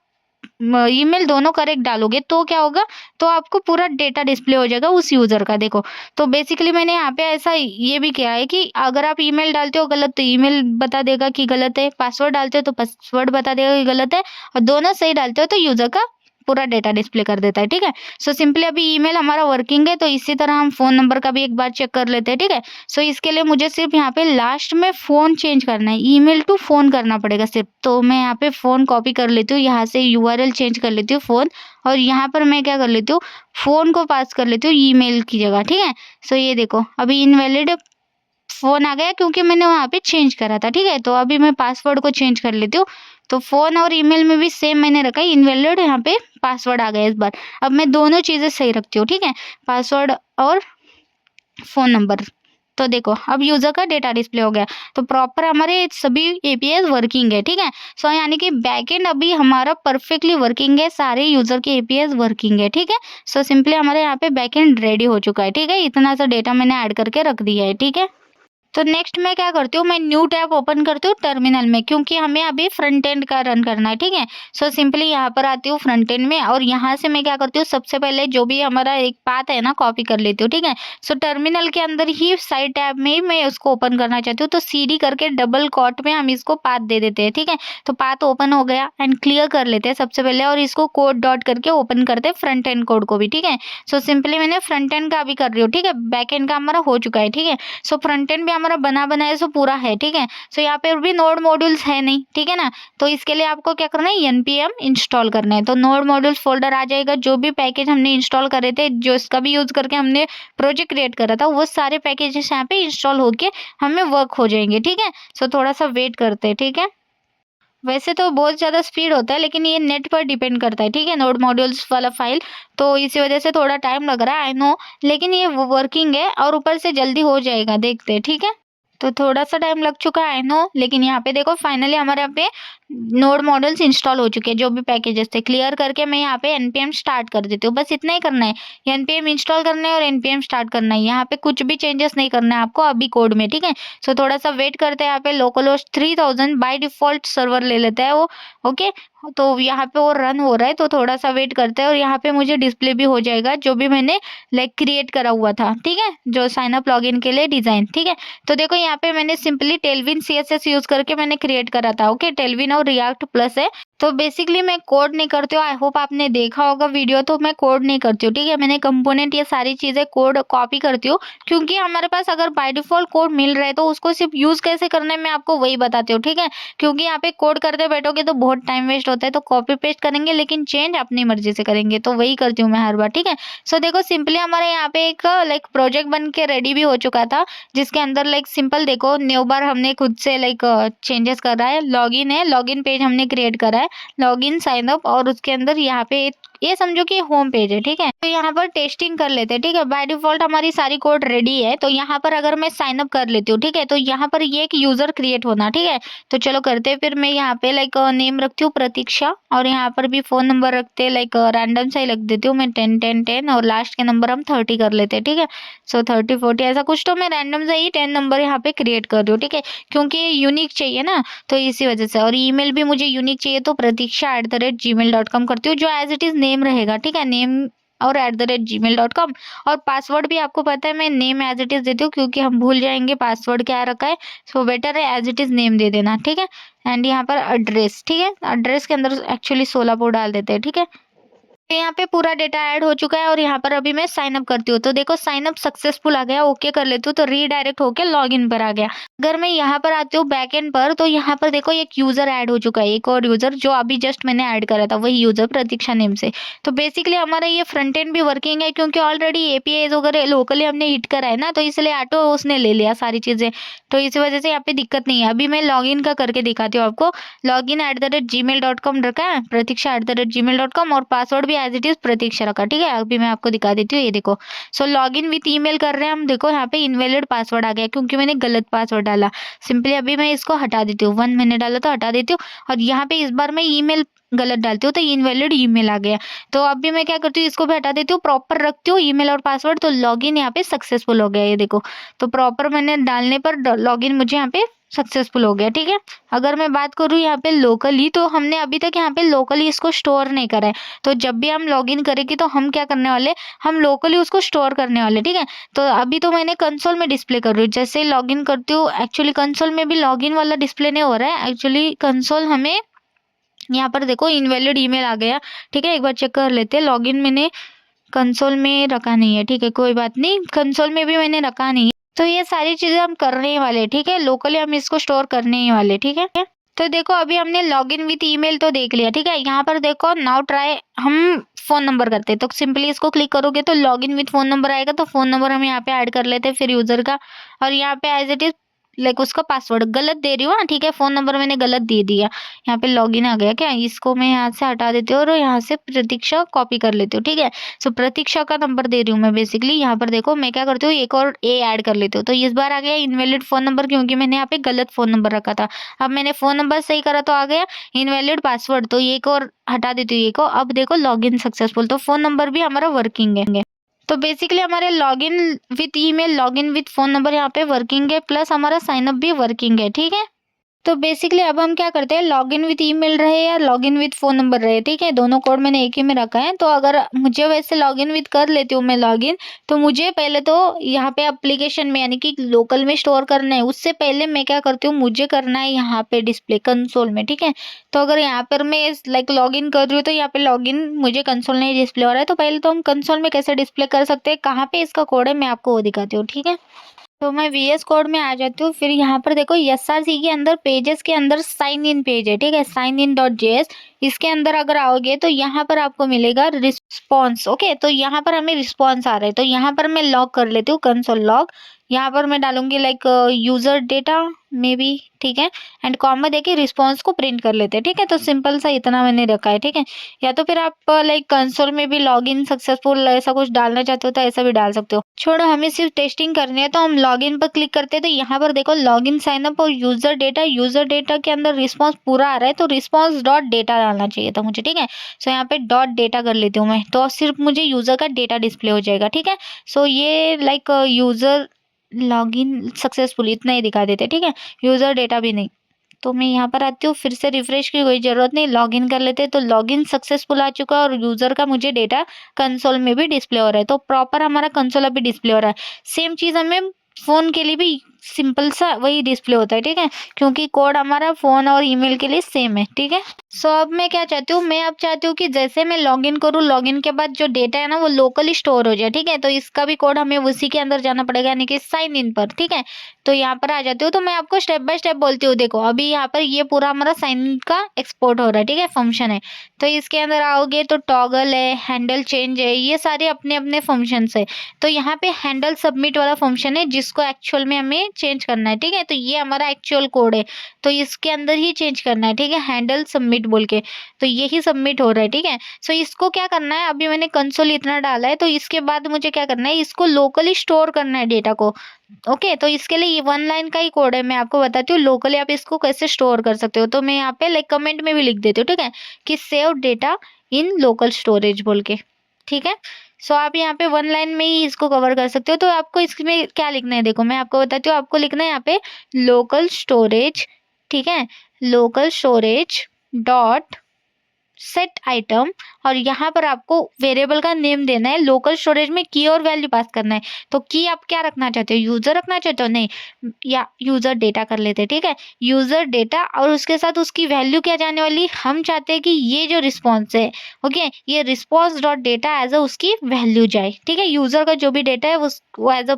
ईमेल दोनों करेक्ट डालोगे तो क्या होगा, तो आपको पूरा डेटा डिस्प्ले हो जाएगा उस यूज़र का। देखो तो बेसिकली मैंने यहाँ पे ऐसा ये भी किया है कि अगर आप ईमेल डालते हो गलत तो ईमेल बता देगा कि गलत है, पासवर्ड डालते हो तो पासवर्ड बता देगा कि गलत है, और दोनों सही डालते हो तो यूज़र का पूरा डेटा डिस्प्ले कर देता है, ठीक है। सो सिंपली अभी ईमेल हमारा वर्किंग है, तो इसी तरह हम फ़ोन नंबर का भी एक बार चेक कर लेते हैं, ठीक है। सो इसके लिए मुझे सिर्फ यहाँ पे लास्ट में फ़ोन चेंज करना है, ईमेल टू फ़ोन करना पड़ेगा सिर्फ। तो मैं यहाँ पे फ़ोन कॉपी कर लेती हूँ, यहाँ से यूआरएल चेंज कर लेती हूँ फ़ोन, और यहाँ पर मैं क्या कर लेती हूँ फ़ोन को पास कर लेती हूँ ईमेल की जगह, ठीक है। सो ये देखो अभी इनवैलिड फ़ोन आ गया क्योंकि मैंने वहाँ पे चेंज करा था, ठीक है? तो अभी मैं पासवर्ड को चेंज कर लेती हूँ। तो फ़ोन और ईमेल में भी सेम मैंने रखा है, इनवैलिड यहाँ पे पासवर्ड आ गया इस बार। अब मैं दोनों चीज़ें सही रखती हूँ, ठीक है? पासवर्ड और फ़ोन नंबर। तो देखो अब यूज़र का डेटा डिस्प्ले हो गया। तो प्रॉपर हमारे सभी एपीआईज़ वर्किंग है, ठीक है? सो यानी कि बैकएंड अभी हमारा परफेक्टली वर्किंग है, सारे यूज़र के एपीआईज़ वर्किंग है, ठीक है? सो सिंपली हमारे यहाँ पे बैकएंड रेडी हो चुका है, ठीक है? इतना सा डेटा मैंने ऐड करके रख दिया है, ठीक है? तो नेक्स्ट मैं क्या करती हूँ, मैं न्यू टैब ओपन करती हूँ टर्मिनल में, क्योंकि हमें अभी फ्रंट एंड का रन करना है, ठीक है? सो सिंपली यहाँ पर आती हूँ फ्रंट एंड में और यहाँ से मैं क्या करती हूँ, सबसे पहले जो भी हमारा एक पाथ है ना, कॉपी कर लेती हूँ, ठीक है? सो टर्मिनल के अंदर ही साइड टैब में ही मैं उसको ओपन करना चाहती हूँ, तो सीडी करके डबल कॉट में हम इसको पाथ दे देते हैं, ठीक है? तो पाथ ओपन हो गया एंड क्लियर कर लेते हैं सबसे पहले और इसको कोड डॉट करके ओपन करते हैं फ्रंट एंड कोड को भी, ठीक है? सो सिंपली मैंने फ्रंट एंड का भी कर रही हूँ, ठीक है? बैक एंड का हमारा हो चुका है, ठीक है? सो फ्रंट एंड भी हमारा बना बनाया सो पूरा है, ठीक है? सो यहाँ पे भी नोड मॉड्यूल्स है नहीं, ठीक है ना? तो इसके लिए आपको क्या करना है, npm इंस्टॉल करना है। तो नोड मॉड्यूल्स फोल्डर आ जाएगा, जो भी पैकेज हमने इंस्टॉल करे थे, जो इसका भी यूज करके हमने प्रोजेक्ट क्रिएट करा था, वो सारे पैकेजेस यहाँ पे इंस्टॉल होके हमें वर्क हो जाएंगे, ठीक है? सो थोड़ा सा वेट करते हैं, ठीक है? वैसे तो बहुत ज़्यादा स्पीड होता है, लेकिन ये नेट पर डिपेंड करता है, ठीक है? नोड मॉड्यूल्स वाला फाइल, तो इसी वजह से थोड़ा टाइम लग रहा है, आई नो, लेकिन ये वर्किंग है और ऊपर से जल्दी हो जाएगा, देखते हैं, ठीक है? तो थोड़ा-सा टाइम लग चुका है, आई नो, लेकिन यहाँ पे देखो फाइनली हमारे यहाँ पे नोड मॉड्यूल्स इंस्टॉल हो चुके हैं, जो भी पैकेजेस थे। क्लियर करके मैं यहाँ पे npm स्टार्ट कर देती हूँ, बस इतना ही करना है। npm इंस्टॉल करना है और npm स्टार्ट करना है। यहाँ पे कुछ भी चेंजेस नहीं करना है आपको अभी कोड में, ठीक है? सो थोड़ा-सा वेट करते हैं, यहाँ पे लोकलहोस्ट 3000 बाय डिफ़ॉल्ट सर्वर ले लेता है वो, ओके? तो यहाँ पे वो रन हो रहा है, तो थोड़ा-सा वेट करते हैं और यहाँ पे मुझे डिस्प्ले भी हो जाएगा, जो भी मैंने लाइक क्रिएट करा हुआ था, ठीक है? जो साइन अप लॉगिन के लिए डिज़ाइन, ठीक है? तो देखो यहाँ पे मैंने सिंपली टेलविन सीएसएस यूज़ करके मैंने क्रिएट करा था, ओके? टेलविन और रिएक्ट प्लस है। तो बेसिकली मैं कोड नहीं करती हूँ, आई होप आपने देखा होगा वीडियो, तो मैं कोड नहीं करती हूँ, ठीक है? मैंने कंपोनेंट ये सारी चीज़ें कोड कॉपी करती हूँ, क्योंकि हमारे पास अगर बाय डिफ़ॉल्ट कोड मिल रहा है, तो उसको सिर्फ यूज़ कैसे करना है मैं आपको वही बताती हूँ, ठीक है? क्योंकि यहाँ पे कोड करते बैठोगे तो बहुत टाइम वेस्ट होता है, तो कॉपी पेस्ट करेंगे लेकिन चेंज अपनी मर्ज़ी से करेंगे, तो वही करती हूँ मैं हर बार, ठीक है? सो देखो सिंपली हमारे यहाँ पे एक लाइक प्रोजेक्ट बन के रेडी भी हो चुका था, जिसके अंदर लाइक सिंपल देखो न्यू बार हमने खुद से लाइक चेंजेस करा है, लॉगिन है, लॉगिन पेज हमने क्रिएट करा है, लॉगिन साइन अप और उसके अंदर यहाँ पे ये समझो कि होम पेज है, ठीक है? तो यहाँ पर टेस्टिंग कर लेते हैं, ठीक है? बाय डिफ़ॉल्ट हमारी सारी कोड रेडी है, तो यहाँ पर अगर मैं साइन अप कर लेती हूँ, ठीक है? तो यहाँ पर ये एक यूज़र क्रिएट होना, ठीक है? तो चलो करते हैं, फिर मैं यहाँ पे लाइक नेम रखती हूँ प्रतीक्षा और यहाँ पर भी फ़ोन नंबर रखते हैं, लाइक रैंडम सा ही रख देती हूँ मैं 10 और लास्ट के नंबर हम 30 कर लेते हैं, ठीक है? सो 30 40 ऐसा कुछ, तो मैं रैंडम से ही 10 नंबर यहाँ पे क्रिएट कर रही हूँ, ठीक है? क्योंकि ये यूनिक चाहिए ना, तो इसी वजह से। और ईमेल भी मुझे यूनिक चाहिए, तो pratiksha@gmail.com करती हूँ, जो एज़ इट इज़ नेम रहेगा, ठीक है? नेम और @gmail.com। और पासवर्ड भी आपको पता है मैं नेम एज़ इट इज़ देती हूँ, क्योंकि हम भूल जाएँगे पासवर्ड क्या रखा है, सो बेटर है एज़ इट इज़ नेम दे देना, ठीक है? एंड यहाँ पर एड्रेस, ठीक है? एड्रेस के अंदर एक्चुअली सोलापुर डाल देते हैं, ठीक है? तो यहाँ पे पूरा डेटा ऐड हो चुका है और यहाँ पर अभी मैं साइन अप करती हूँ, तो देखो साइन अप सक्सेसफुल आ गया, ओके कर लेती हूँ, तो रीडायरेक्ट होके लॉगिन पर आ गया। अगर मैं यहाँ पर आती हूँ बैकएंड पर, तो यहाँ पर देखो एक यूजर ऐड हो चुका है, एक और यूजर जो अभी जस्ट मैंने ऐड करा था, वही यूजर प्रतीक्षा नेम से। तो बेसिकली हमारा ये फ्रंट एंड भी वर्किंग है, क्योंकि ऑलरेडी एपीआईज वगैरह लोकली हमने हिट करा है ना, तो इसलिए ऑटो उसने ले लिया सारी चीजें, तो इसी वजह से यहाँ पे दिक्कत नहीं है। अभी मैं लॉगिन का करके दिखाती हूँ आपको। लॉगिन @gmail.com रखा है, प्रतीक्षा@gmail.com, और पासवर्ड भी एज इट इज प्रतीक्षा रखा, ठीक है? अभी मैं आपको दिखा देती हूँ, ये देखो। सो लॉगिन विथ ईमेल कर रहे हैं हम, देखो यहाँ पे इनवैलिड पासवर्ड आ गया, क्योंकि मैंने गलत पासवर्ड डाला। सिंपली अभी मैं इसको हटा देती हूँ, 1 मैंने डाला तो हटा देती हूँ, और यहाँ पे इस बार मैं ईमेल गलत डालती हूँ, तो इनवैलिड ईमेल आ गया। तो अभी मैं क्या करती हूँ, इसको भी हटा देती हूँ, प्रॉपर रखती हूँ ईमेल और पासवर्ड, तो लॉगिन यहाँ पे सक्सेसफुल हो गया, ये देखो। तो प्रॉपर मैंने डालने पर लॉगिन मुझे यहाँ पे सक्सेसफुल हो गया, ठीक है? अगर मैं बात करूँ यहाँ पे लोकली, तो हमने अभी तक यहाँ पे लोकली इसको स्टोर नहीं करा है, तो जब भी हम लॉगिन करेंगे तो हम क्या करने वाले, हम लोकली उसको स्टोर करने वाले, ठीक है? तो अभी तो मैंने कंसोल में डिस्प्ले कर रही हूँ, जैसे लॉगिन करती हूँ, एक्चुअली कंसोल में भी लॉगिन वाला डिस्प्ले नहीं हो रहा है, एक्चुअली कंसोल हमें यहाँ पर देखो इनवैलिड ईमेल आ गया, ठीक है? एक बार चेक कर लेते हैं, लॉगिन मैंने कंसोल में रखा नहीं है, ठीक है? कोई बात नहीं, कंसोल में भी मैंने रखा नहीं है, तो ये सारी चीजें हम करने ही वाले, ठीक है? लोकली हम इसको स्टोर करने ही वाले, ठीक है? तो देखो अभी हमने लॉगिन विथ ईमेल तो देख लिया, ठीक है? यहाँ पर देखो नाउ ट्राई, हम फ़ोन नंबर करते हैं। तो सिंपली इसको क्लिक करोगे तो लॉगिन विथ फ़ोन नंबर आएगा, तो फ़ोन नंबर हम यहाँ पे ऐड कर लेते हैं फिर यूज़र का, और यहाँ पे एज़ इट इज़ लाइक उसका पासवर्ड गलत दे रही हूँ, हाँ ठीक है, फ़ोन नंबर मैंने गलत दे दिया। यहाँ पे लॉगिन आ गया क्या? इसको मैं यहाँ से हटा देती हूँ और यहाँ से प्रतीक्षा कॉपी कर लेती हूँ, ठीक है? सो प्रतीक्षा का नंबर दे रही हूँ मैं बेसिकली। यहाँ पर देखो मैं क्या करती हूँ, एक और ए ऐड कर लेती हूँ। तो इस बार आ गया इनवैलिड फ़ोन नंबर, क्योंकि मैंने यहाँ पे गलत फ़ोन नंबर रखा था। अब मैंने फ़ोन नंबर सही करा तो आ गया इनवैलिड पासवर्ड, तो एक और हटा देती हूँ, एक और। अब देखो लॉगिन सक्सेसफुल, तो फ़ोन नंबर भी हमारा वर्किंग है। तो बेसिकली हमारे login with email, login with phone number यहाँ पे वर्किंग है, प्लस हमारा साइन अप भी वर्किंग है, ठीक है? तो बेसिकली अब हम क्या करते हैं, लॉगिन विथ ईमेल रहे या लॉगिन विथ फ़ोन नंबर रहे, ठीक है? दोनों कोड मैंने एक ही में रखा है। तो अगर मुझे वैसे लॉगिन विथ कर लेती हूँ मैं लॉगिन, तो मुझे पहले तो यहाँ पे एप्लीकेशन में यानी कि लोकल में स्टोर करना है। उससे पहले मैं क्या करती हूँ, मुझे करना है यहाँ पे डिस्प्ले कंसोल में, ठीक है? तो अगर यहाँ पर मैं लाइक लॉगिन कर रही हूँ तो यहाँ पे लॉगिन मुझे कंसोल नहीं डिस्प्ले हो रहा है। तो पहले तो हम कंसोल में कैसे डिस्प्ले कर सकते हैं, कहाँ पे इसका कोड है, मैं आपको वो दिखाती हूँ, ठीक है? तो मैं वीएस कोड में आ जाती हूँ, फिर यहाँ पर देखो एसआरसी के अंदर पेजेस के अंदर साइन इन पेज है, ठीक है? साइन इन डॉट जेएस, इसके अंदर अगर आओगे तो यहाँ पर आपको मिलेगा रिस्पॉन्स। ओके, तो यहाँ पर हमें रिस्पॉन्स आ रहा है, तो यहाँ पर मैं लॉग कर लेती हूँ कंसोल लॉग। यहाँ पर मैं डालूंगी like user data may be, ठीक है? एंड कॉमा देके रिस्पॉन्स को प्रिंट कर लेते हैं, ठीक है? तो सिंपल सा इतना मैंने रखा है, ठीक है? या तो फिर आप लाइक कंसोल में भी लॉग इन सक्सेसफुल ऐसा कुछ डालना चाहते हो तो ऐसा भी डाल सकते हो। छोड़ो, हमें सिर्फ टेस्टिंग करनी है, तो हम लॉगिन पर क्लिक करते हैं। तो यहाँ पर देखो लॉगिन साइन अप और यूजर डेटा के अंदर रिस्पॉन्स पूरा आ रहा है, तो रिस्पॉन्स डॉट डेटा डालना चाहिए था मुझे, ठीक है? सो यहाँ पे डॉट डेटा कर लेती हूँ मैं, तो सिर्फ मुझे यूजर का डेटा डिस्प्ले हो जाएगा, ठीक है? सो ये लाइक यूजर लॉगिन सक्सेसफुल इतना ही दिखा देते, ठीक है? यूजर डेटा भी नहीं। तो मैं यहाँ पर आती हूँ, फिर से रिफ्रेश की कोई ज़रूरत नहीं, लॉगिन कर लेते हैं। तो लॉगिन सक्सेसफुल आ चुका है और यूज़र का मुझे डेटा कंसोल में भी डिस्प्ले हो रहा है, तो प्रॉपर हमारा कंसोल अभी डिस्प्ले हो रहा है। सेम चीज़ हमें फ़ोन के लिए भी सिंपल सा वही डिस्प्ले होता है, ठीक है? क्योंकि कोड हमारा फ़ोन और ईमेल के लिए सेम है, ठीक है? सो अब मैं क्या चाहती हूँ, मैं अब चाहती हूँ कि जैसे मैं लॉगिन करूँ, लॉगिन के बाद जो डेटा है ना वो लोकली स्टोर हो जाए, ठीक है? तो इसका भी कोड हमें उसी के अंदर जाना पड़ेगा, यानी कि साइन इन पर, ठीक है? तो यहाँ पर आ जाती हूँ, तो मैं आपको स्टेप बाय स्टेप बोलती हूँ। देखो अभी यहाँ पर ये पूरा हमारा साइन इन का एक्सपोर्ट हो रहा है, ठीक है? फंक्शन है। तो इसके अंदर आओगे तो टॉगल है, हैंडल चेंज है, ये सारे अपने अपने फंक्शंस है। तो यहाँ पे हैंडल सबमिट वाला फंक्शन है जिसको एक्चुअल में हमें चेंज करना है, ठीक है? तो ये हमारा एक्चुअल कोड है, तो इसके अंदर ही चेंज करना है, ठीक है? हैंडल सबमिट बोल के, तो यही सबमिट हो रहा है, ठीक है? सो इसको क्या करना है, अभी मैंने कंसोल इतना डाला है, तो इसके बाद मुझे क्या करना है, इसको लोकली स्टोर करना है डेटा को। ओके, तो इसके लिए ये 1 लाइन का ही कोड है, मैं आपको बताती हूँ लोकली आप इसको कैसे स्टोर कर सकते हो। तो मैं यहाँ पे लाइक कमेंट में भी लिख देती हूँ, ठीक है? कि सेव डेटा इन लोकल स्टोरेज बोल के, ठीक है? सो आप यहाँ पे 1 लाइन में ही इसको कवर कर सकते हो। तो आपको इसमें क्या लिखना है, देखो मैं आपको बताती हूँ, आपको लिखना है यहाँ पे लोकल स्टोरेज, ठीक है? Local storage dot set item, और यहाँ पर आपको वेरिएबल का नेम देना है। लोकल स्टोरेज में की और वैल्यू पास करना है। तो की आप क्या रखना चाहते हो, यूजर रखना चाहते हो? नहीं, या यूजर डेटा कर लेते हैं, ठीक है? यूजर डेटा, और उसके साथ उसकी वैल्यू क्या जाने वाली, हम चाहते हैं कि ये जो रिस्पॉन्स है, ओके, ये response dot data as a उसकी वैल्यू जाए, ठीक है? यूजर का जो भी डेटा है वो एज अ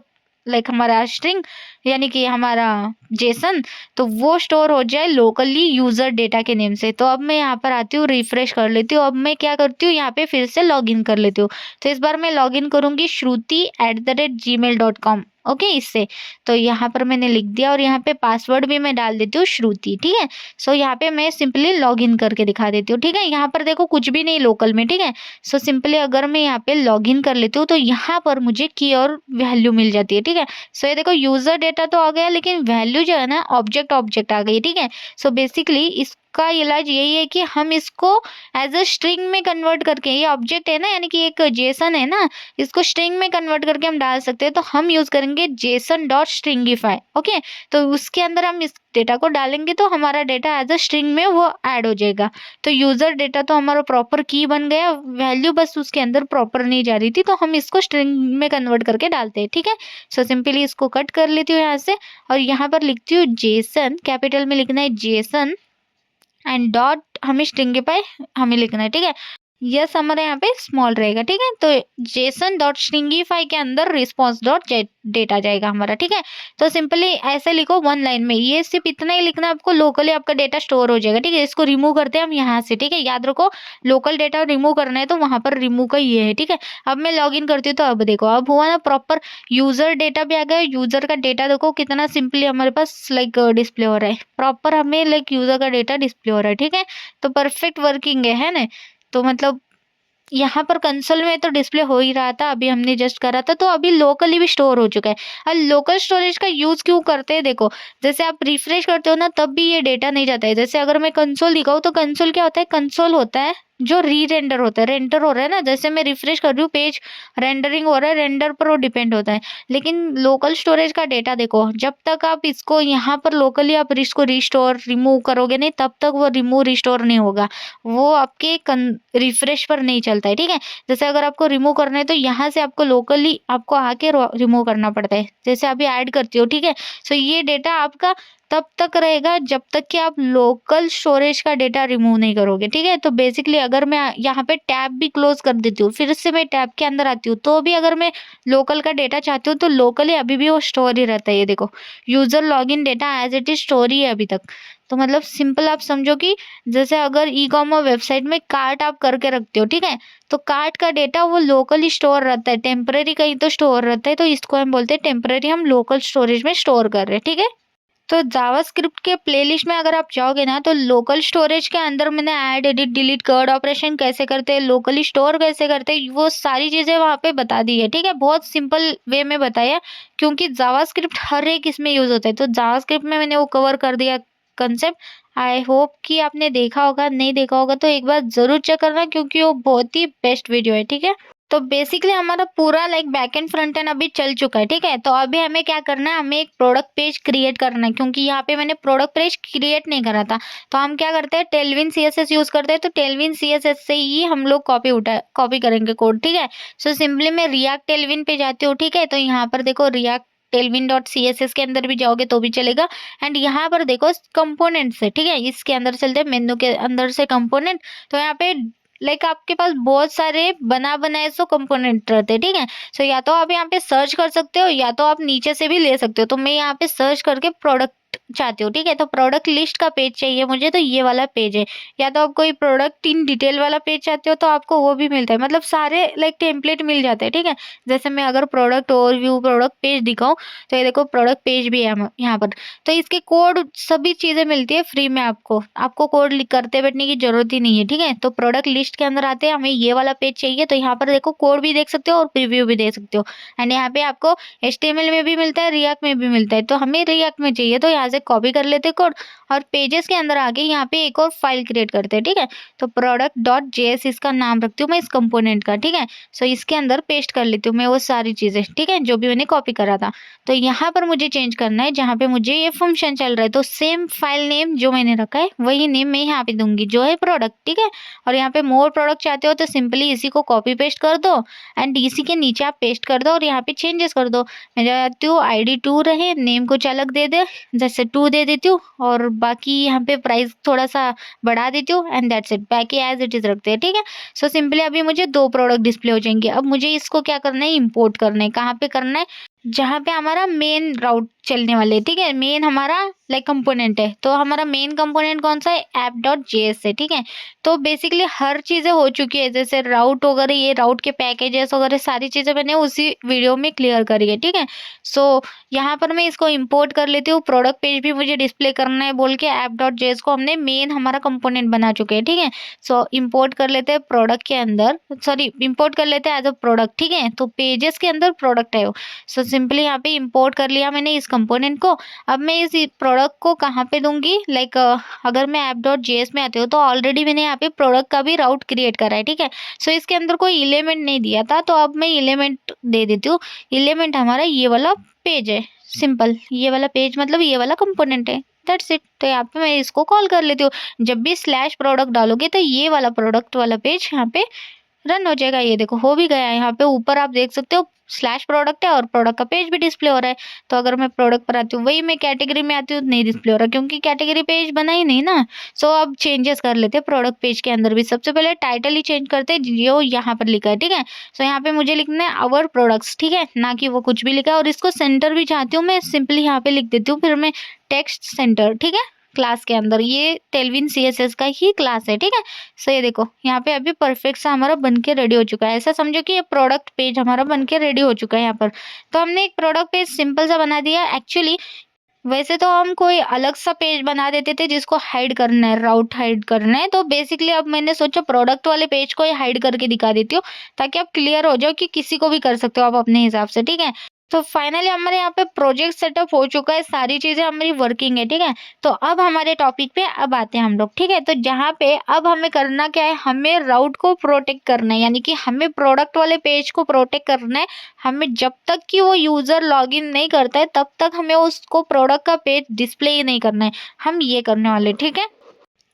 लाइक हमारा स्ट्रिंग यानी कि हमारा जेसन, तो वो स्टोर हो जाए लोकली यूजर डेटा के नेम से। तो अब मैं यहाँ पर आती हूँ, रिफ्रेश कर लेती हूँ। अब मैं क्या करती हूँ, यहाँ पे फिर से लॉगिन कर लेती हूँ। तो इस बार मैं लॉगिन करूंगी shruti@gmail.com, ओके, इससे। तो यहाँ पर मैंने लिख दिया, और यहाँ पे पासवर्ड भी मैं डाल देती हूँ श्रुति, ठीक है? सो यहाँ पे मैं सिंपली लॉगिन करके दिखा देती हूँ, ठीक है? यहाँ पर देखो कुछ भी नहीं लोकल में, ठीक है? सो सिंपली अगर मैं यहाँ पे लॉगिन कर लेती हूँ तो यहाँ पर मुझे की और वैल्यू मिल जाती है, ठीक है? सो ये देखो यूजर डेटा तो आ गया, लेकिन वैल्यू जो है ना ऑब्जेक्ट आ गई, ठीक है? सो बेसिकली इसका इलाज यही है कि हम इसको एज अ स्ट्रिंग में कन्वर्ट करके, ये ऑब्जेक्ट है ना यानी कि एक जेसन है ना, इसको स्ट्रिंग में कन्वर्ट करके हम डाल सकते हैं। तो हम यूज करेंगे जेसन डॉट स्ट्रिंगिफाई, ओके? तो उसके अंदर हम इस डेटा को डालेंगे तो हमारा डेटा एज अ स्ट्रिंग में वो ऐड हो जाएगा। तो यूजर डेटा तो हमारा प्रॉपर की बन गया, वैल्यू बस उसके अंदर प्रॉपर नहीं जा रही थी, तो हम इसको स्ट्रिंग में कन्वर्ट करके डालते हैं, ठीक है? सो सिंपली इसको कट कर लेती हूँ यहाँ से, और यहाँ पर लिखती हूँ जेसन, कैपिटल में लिखना है जेसन, एंड डॉट हमें स्ट्रिंगिफाई हमें लिखना है, ठीक है? यस हमारे यहाँ पे स्मॉल रहेगा, ठीक है। तो जेसन डॉट स्ट्रिंगीफाई के अंदर रिस्पॉन्स डॉट डेटा जाएगा हमारा, ठीक है। तो सिंपली ऐसे लिखो 1 लाइन में, ये सिर्फ इतना ही लिखना आपको, लोकली आपका डेटा स्टोर हो जाएगा, ठीक है। इसको रिमूव करते हैं हम यहाँ से, ठीक है। याद रखो लोकल डेटा रिमूव करना है तो वहां पर रिमूव का ये है, ठीक है। अब मैं लॉग इन करती हूँ तो अब देखो अब हुआ ना प्रॉपर, यूजर डेटा भी आ गया। यूजर का डेटा देखो कितना सिंपली हमारे पास लाइक डिस्प्ले हो रहा है, प्रॉपर हमें लाइक यूजर का डेटा डिस्प्ले हो रहा है, ठीक है। तो परफेक्ट वर्किंग है ना। तो मतलब यहाँ पर कंसोल में तो डिस्प्ले हो ही रहा था, अभी हमने जस्ट करा था, तो अभी लोकली भी स्टोर हो चुका है। और लोकल स्टोरेज का यूज क्यों करते हैं, देखो जैसे आप रिफ्रेश करते हो ना तब भी ये डेटा नहीं जाता है। जैसे अगर मैं कंसोल दिखाऊँ तो कंसोल क्या होता है, कंसोल होता है जो री रेंडर होता है, रेंडर हो रहा है ना, जैसे मैं रिफ्रेश कर रही हूँ पेज रेंडरिंग हो रहा है, रेंडर पर वो डिपेंड होता है। लेकिन लोकल स्टोरेज का डेटा देखो, जब तक आप इसको यहाँ पर लोकली आप इसको रिस्टोर रिमूव करोगे नहीं तब तक वो रिमूव रिस्टोर नहीं होगा, वो आपके रिफ्रेश पर नहीं चलता है, ठीक है। जैसे अगर आपको रिमूव करना है तो यहाँ से आपको लोकली आपको आके रिमूव करना पड़ता है। जैसे अभी ऐड करती हो, ठीक है। सो ये डेटा आपका तब तक रहेगा जब तक कि आप लोकल स्टोरेज का डेटा रिमूव नहीं करोगे, ठीक है। तो बेसिकली अगर मैं यहाँ पे टैब भी क्लोज कर देती हूँ, फिर से मैं टैब के अंदर आती हूँ, तो भी अगर मैं लोकल का डेटा चाहती हूँ तो लोकली अभी भी वो स्टोर ही रहता है। ये देखो user login data as it is store ही है अभी तक। तो मतलब सिंपल आप समझो कि जैसे अगर ई कॉमर्स वेबसाइट में कार्ट आप करके रखते हो, ठीक है। तो कार्ट का डेटा वो लोकली स्टोर रहता है, टेम्पररी कहीं तो स्टोर रहता है, तो इसको हम बोलते हैं टेम्पररी, हम लोकल स्टोरेज में स्टोर कर रहे हैं, ठीक है। तो जावास्क्रिप्ट के प्लेलिस्ट में अगर आप जाओगे ना तो लोकल स्टोरेज के अंदर मैंने add edit delete CRUD operation कैसे करते हैं, लोकली स्टोर कैसे करते हैं, वो सारी चीजें वहां पे बता दी है, ठीक है। बहुत सिंपल वे में बताया, क्योंकि जावास्क्रिप्ट हर एक इसमें यूज होता है, तो जावास्क्रिप्ट में मैंने वो कवर कर दिया कंसेप्ट। आई होप कि आपने देखा होगा, नहीं देखा होगा तो एक बार जरूर चेक करना, क्योंकि वो बहुत ही बेस्ट वीडियो है, ठीक है। तो बेसिकली हमारा पूरा like back and front end अभी चल चुका है, ठीक है। तो अभी हमें क्या करना है, हमें एक प्रोडक्ट पेज क्रिएट करना है, क्योंकि यहाँ पे मैंने प्रोडक्ट पेज क्रिएट नहीं करा था। तो हम क्या करते हैं, टेलविन सीएसएस यूज करते हैं, तो टेलविन सीएसएस से ही हम लोग कॉपी करेंगे कोड, ठीक है। सो सिंपली मैं रिएक्ट टेलविन पे जाती हूँ, ठीक है। तो यहाँ पर देखो React Tailwind dot C S S के अंदर भी जाओगे तो भी चलेगा। एंड यहाँ पर देखो कंपोनेंट से, ठीक है, इसके अंदर चलते हैं मेन्यू के अंदर से कंपोनेंट। तो यहाँ पे लाइक आपके पास बहुत सारे बना बनाए सो कंपोनेंट रहते हैं, ठीक है। सो या तो आप यहाँ पे सर्च कर सकते हो या तो आप नीचे से भी ले सकते हो। तो मैं यहाँ पे सर्च करके प्रोडक्ट चाहती हूँ, ठीक है। तो प्रोडक्ट लिस्ट का पेज चाहिए मुझे, तो ये वाला पेज है। या तो आप कोई प्रोडक्ट इन डिटेल वाला पेज चाहते हो तो आपको वो भी मिलता है, मतलब सारे लाइक टेम्पलेट मिल जाते हैं, ठीक है। जैसे मैं अगर प्रोडक्ट ओवरव्यू प्रोडक्ट पेज दिखाऊं तो ये देखो प्रोडक्ट पेज भी है यहाँ पर। तो इसके कोड सभी चीजें मिलती है फ्री में, आपको आपको कोड करते बैठने की जरूरत ही नहीं है, ठीक है। तो प्रोडक्ट लिस्ट के अंदर आते हैं, हमें ये वाला पेज चाहिए, तो यहाँ पर देखो कोड भी देख सकते हो और प्रीव्यू भी देख सकते हो। एंड यहाँ पे आपको HTML में भी मिलता है, रिएक्ट में भी मिलता है। तो हमें रिएक्ट में चाहिए तो यहाँ से कॉपी कर लेते कोड, और पेजेस के अंदर आके यहाँ पे एक और फाइल क्रिएट करते हैं, ठीक है। तो प्रोडक्ट डॉट जेएस इसका नाम रखती हूँ मैं इस कंपोनेंट का, ठीक है। सो इसके अंदर पेस्ट कर लेती हूँ मैं वो सारी चीजें, ठीक है, जो भी मैंने कॉपी करा था। तो यहाँ पर मुझे चेंज करना है, जहाँ पे मुझे ये फंक्शन चल रहा है, तो सेम फाइल नेम जो मैंने रखा है वही नेम मैं यहाँ पे दूंगी, जो है प्रोडक्ट, ठीक है। और यहाँ पे मोर प्रोडक्ट चाहते हो तो सिंपली इसी को कॉपी पेस्ट कर दो, एंड इसी के नीचे आप पेस्ट कर दो और यहाँ पे चेंजेस कर दो। मैं चाहती हूँ ID 2 रहे, नेम कुछ अलग दे दे, जैसे 2 दे देती हूँ, और बाकी यहाँ पे प्राइस थोड़ा सा बढ़ा देती हूँ, एंड दैट्स इट, बाकी एज इट इज रखते हैं, ठीक है। सो सिंपली अभी मुझे 2 प्रोडक्ट डिस्प्ले हो जाएंगे। अब मुझे इसको क्या करना है, इंपोर्ट करना है। कहाँ पे करना है, जहाँ पे हमारा मेन राउट चलने वाले, ठीक है, मेन हमारा लाइक कंपोनेंट है। तो हमारा मेन कंपोनेंट कौन सा है, ऐप डॉट जेएस है, ठीक है। तो बेसिकली हर चीजें हो चुकी है, जैसे राउट वगैरह, ये राउट के पैकेजेस वगैरह सारी चीजें मैंने उसी वीडियो में क्लियर करी है, ठीक है। सो यहाँ पर मैं इसको इंपोर्ट कर लेती हूँ। प्रोडक्ट पेज भी मुझे डिस्प्ले करना है बोल के ऐप डॉट जेएस को हमने मेन हमारा कंपोनेंट बना चुके हैं, ठीक है। सो इंपोर्ट कर लेते हैं प्रोडक्ट के अंदर, सॉरी इंपोर्ट कर लेते हैं एज अ प्रोडक्ट, ठीक है। तो पेजेस के अंदर प्रोडक्ट है वो। सो सिंपली यहाँ पे इंपोर्ट कर लिया मैंने इस कंपोनेंट को। अब मैं इस प्रोडक्ट को कहाँ पे दूंगी, लाइक अगर मैं ऐप डॉट जेएस में आती हूँ तो ऑलरेडी मैंने यहाँ पे प्रोडक्ट का भी राउट क्रिएट करा है, ठीक है। सो इसके अंदर कोई एलिमेंट नहीं दिया था, तो अब मैं एलिमेंट दे देती हूँ। एलिमेंट हमारा ये वाला पेज है, सिंपल ये वाला पेज मतलब ये वाला कंपोनेंट है, दैट्स इट। तो यहाँ पे मैं इसको कॉल कर लेती हूँ। जब भी स्लैश प्रोडक्ट डालोगे तो ये वाला प्रोडक्ट वाला पेज यहाँ पे रन हो जाएगा। ये देखो हो भी गया है। यहाँ पे ऊपर आप देख सकते हो स्लैश प्रोडक्ट है और प्रोडक्ट का पेज भी डिस्प्ले हो रहा है। तो अगर मैं प्रोडक्ट पर आती हूँ, वही मैं कैटेगरी में आती हूँ, नहीं डिस्प्ले हो रहा क्योंकि कैटेगरी पेज बना ही नहीं ना। सो अब चेंजेस कर लेते हैं प्रोडक्ट पेज के अंदर भी। सबसे पहले टाइटल ही चेंज करते हैं जो यहाँ पर लिखा है, ठीक है। सो यहाँ पे मुझे लिखना है आवर प्रोडक्ट्स, ठीक है, ना कि वो कुछ भी लिखा है। और इसको सेंटर भी चाहती हूँ मैं, सिंपली यहाँ पे लिख देती हूँ, फिर मैं टेक्स्ट सेंटर, ठीक है, क्लास के अंदर। ये टेलविन सीएसएस का ही क्लास है, ठीक है। सो ये देखो यहाँ पे अभी परफेक्ट सा हमारा बन के रेडी हो चुका है। ऐसा समझो कि ये प्रोडक्ट पेज हमारा बन के रेडी हो चुका है यहाँ पर। तो हमने एक प्रोडक्ट पेज सिंपल सा बना दिया। एक्चुअली वैसे तो हम कोई अलग सा पेज बना देते थे जिसको हाइड करना है, राउट हाइड करना है। तो बेसिकली अब मैंने सोचा प्रोडक्ट वाले पेज को ही हाइड करके दिखा देती हूँ, ताकि आप क्लियर हो जाओ कि किसी को भी कर सकते हो आप अपने हिसाब से, ठीक है। तो फाइनली हमारे यहाँ पे प्रोजेक्ट सेटअप हो चुका है, सारी चीजें हमारी वर्किंग है, ठीक है। तो अब हमारे टॉपिक पे अब आते हैं हम लोग, ठीक है। तो जहाँ पे अब हमें करना क्या है, हमें राउट को प्रोटेक्ट करना है, यानी कि हमें प्रोडक्ट वाले पेज को प्रोटेक्ट करना है। हमें जब तक कि वो यूजर लॉगिन नहीं करता है तब तक हमें उसको प्रोडक्ट का पेज डिस्प्ले ही नहीं करना है। हम ये करने वाले, ठीक है।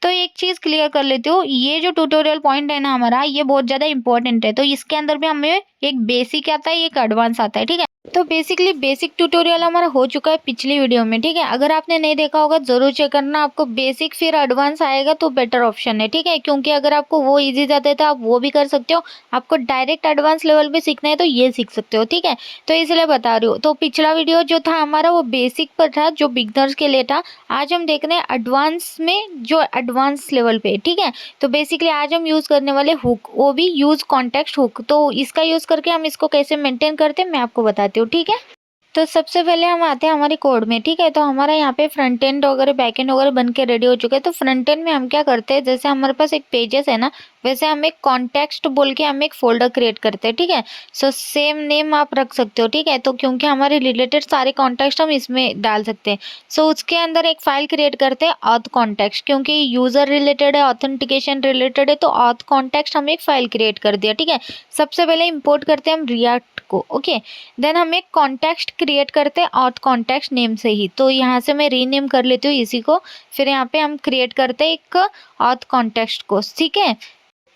तो एक चीज क्लियर कर लेती हूँ, ये जो ट्यूटोरियल पॉइंट है ना हमारा, ये बहुत ज्यादा इंपॉर्टेंट है। तो इसके अंदर भी हमें एक बेसिक आता है, एक एडवांस आता है, ठीक है। तो बेसिकली बेसिक ट्यूटोरियल हमारा हो चुका है पिछली वीडियो में, ठीक है। अगर आपने नहीं देखा होगा जरूर चेक करना। आपको बेसिक फिर एडवांस आएगा तो बेटर ऑप्शन है, ठीक है। क्योंकि अगर आपको वो इजी जाता है तो आप वो भी कर सकते हो। आपको डायरेक्ट एडवांस लेवल पे सीखना है तो ये सीख सकते हो, ठीक है। तो इसलिए बता रही हूँ। तो पिछला वीडियो जो था हमारा वो बेसिक पर था, जो बिगनर्स के लिए था। आज हम देख रहे हैं एडवांस में, जो एडवांस लेवल पे, ठीक है। तो बेसिकली आज हम यूज करने वाले हुक, वो भी यूज कॉन्टेक्स्ट हुक। तो इसका यूज करके हम इसको कैसे मेंटेन करते हैं मैं आपको बताती हूँ, ठीक है। तो सबसे पहले हम आते हैं हमारे कोड में, ठीक है। तो हमारा यहाँ पे फ्रंट एंड वगैरह बैक एंड वगैरह बन के रेडी हो चुके हैं। तो फ्रंट एंड में हम क्या करते हैं, जैसे हमारे पास एक पेजेस है ना, वैसे हम एक कॉन्टेक्स्ट बोल के हम एक फोल्डर क्रिएट करते हैं, ठीक है। सो सेम नेम आप रख सकते हो, ठीक है। तो क्योंकि हमारे रिलेटेड सारे कॉन्टेक्स्ट हम इसमें डाल सकते हैं। सो उसके अंदर एक फाइल क्रिएट करते हैं ऑथ कॉन्टेक्स्ट, क्योंकि यूजर रिलेटेड है, ऑथेंटिकेशन रिलेटेड है, तो ऑथ कॉन्टेक्स्ट हम एक फाइल क्रिएट कर दिया, ठीक है। सबसे पहले इंपोर्ट करते हैं हम रिएक्ट को, ओके। देन हम एक कॉन्टेक्स्ट क्रिएट करते हैं ऑथ कॉन्टेक्स्ट नेम से ही। तो यहाँ से मैं रीनेम कर लेती हूँ इसी को। फिर यहाँ पे हम क्रिएट करते हैं एक ऑथ कॉन्टेक्स्ट को, ठीक है।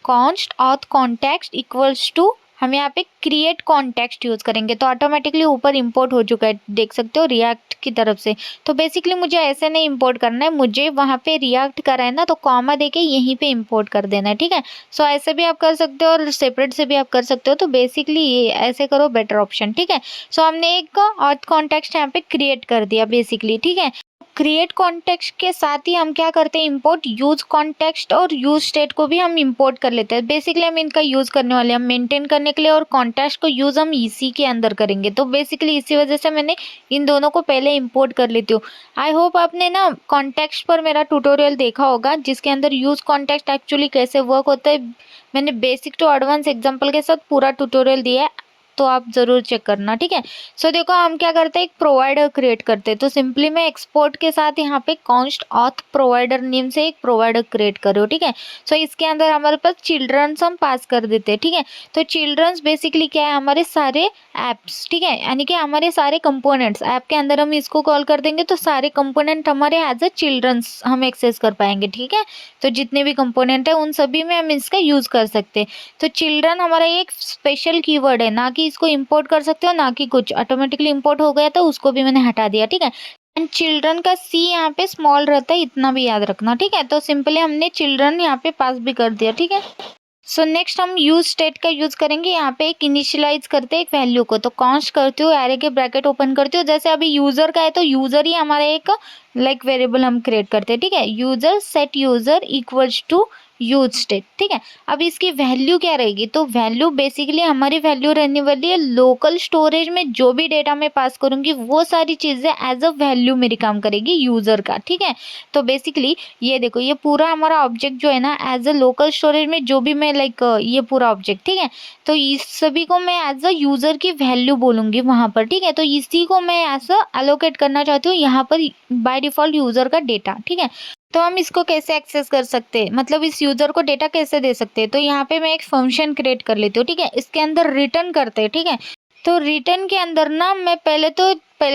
Const auth context equals to, हम यहाँ पे क्रिएट कॉन्टेक्स्ट यूज करेंगे तो ऑटोमेटिकली ऊपर इंपोर्ट हो चुका है, देख सकते हो रिएक्ट की तरफ से। तो बेसिकली मुझे ऐसे नहीं इंपोर्ट करना है, मुझे वहाँ पे रिएक्ट करा है ना, तो कॉमा देके यहीं पे इंपोर्ट कर देना है, ठीक है। सो ऐसे भी आप कर सकते हो और सेपरेट से भी आप कर सकते हो। तो बेसिकली ये ऐसे करो, बेटर ऑप्शन, ठीक है। सो हमने एक ऑथ कॉन्टेक्स्ट यहाँ पे क्रिएट कर दिया बेसिकली, ठीक है। क्रिएट कॉन्टेक्स्ट के साथ ही हम क्या करते हैं, इंपोर्ट यूज कॉन्टेक्स्ट और यूज स्टेट को भी हम इंपोर्ट कर लेते हैं। बेसिकली हम इनका यूज करने वाले हैं हम मेंटेन करने के लिए, और कॉन्टेक्स्ट को यूज हम इसी के अंदर करेंगे। तो बेसिकली इसी वजह से मैंने इन दोनों को पहले इंपोर्ट कर लेती हूँ। आई होप आपने ना कॉन्टेक्स्ट पर मेरा ट्यूटोरियल देखा होगा, जिसके अंदर यूज कॉन्टेक्स्ट एक्चुअली कैसे वर्क होता है मैंने बेसिक टू एडवांस एग्जाम्पल के साथ पूरा ट्यूटोरियल दिया है, तो आप जरूर चेक करना, ठीक है। सो देखो हम क्या करते हैं, एक प्रोवाइडर क्रिएट करते हैं। तो सिंपली मैं एक्सपोर्ट के साथ यहाँ पे कॉन्स्ट ऑथ प्रोवाइडर नेम से एक प्रोवाइडर क्रिएट कर रही हूँ, ठीक है। सो इसके अंदर हमारे पास चिल्ड्रंस हम पास कर देते हैं, ठीक है। तो चिल्ड्रंस बेसिकली क्या है, हमारे सारे एप्स, ठीक है, यानी कि हमारे सारे कंपोनेंट्स ऐप के अंदर हम इसको कॉल कर देंगे तो सारे कंपोनेंट हमारे एज अ चिल्ड्रंस हम एक्सेस कर पाएंगे, ठीक है। तो जितने भी कंपोनेंट है उन सभी में हम इसका यूज कर सकते हैं। तो चिल्ड्रन हमारा एक स्पेशल कीवर्ड है, ना कि इसको इंपोर्ट कर सकते हो ना कि कुछ, ऑटोमेटिकली इंपोर्ट हो गया तो उसको भी मैंने हटा दिया, ठीक है। एंड चिल्ड्रन का सी यहाँ पे स्मॉल रहता है, इतना भी याद रखना, ठीक है। तो सिंपली हमने चिल्ड्रन यहाँ पे पास भी कर दिया, ठीक है। सो नेक्स्ट हम यूज स्टेट का यूज करेंगे। यहाँ पे एक इनिशियलाइज करते हैं एक वैल्यू को। तो कॉन्स्ट करती हूँ, एरे के ब्रैकेट ओपन करती हूँ। जैसे अभी यूजर का है तो यूजर ही हमारा एक लाइक वेरिएबल हम क्रिएट करते हैं, ठीक है। User set user equals to use state, ठीक है। अब इसकी वैल्यू क्या रहेगी, तो वैल्यू बेसिकली हमारी वैल्यू रहने वाली है लोकल स्टोरेज में जो भी डेटा मैं पास करूंगी वो सारी चीजें एज अ वैल्यू मेरी काम करेगी यूजर का, ठीक है। तो बेसिकली ये देखो, ये पूरा हमारा ऑब्जेक्ट जो है ना एज अ लोकल स्टोरेज में जो भी मैं लाइक ये पूरा ऑब्जेक्ट, ठीक है। तो इस सभी को मैं एज अ यूजर की वैल्यू बोलूंगी वहां पर, ठीक है। तो इसी को मैं एज अ एलोकेट करना चाहती हूँ यहाँ पर बाय डिफॉल्ट यूजर का डेटा, ठीक है। तो हम इसको कैसे एक्सेस कर सकते हैं, मतलब इस यूजर को डेटा कैसे दे सकते हैं। तो यहाँ पे मैं एक फंक्शन क्रिएट कर लेती हूँ, ठीक है। इसके अंदर रिटर्न करते हैं, ठीक है। तो रिटर्न के अंदर ना मैं पहले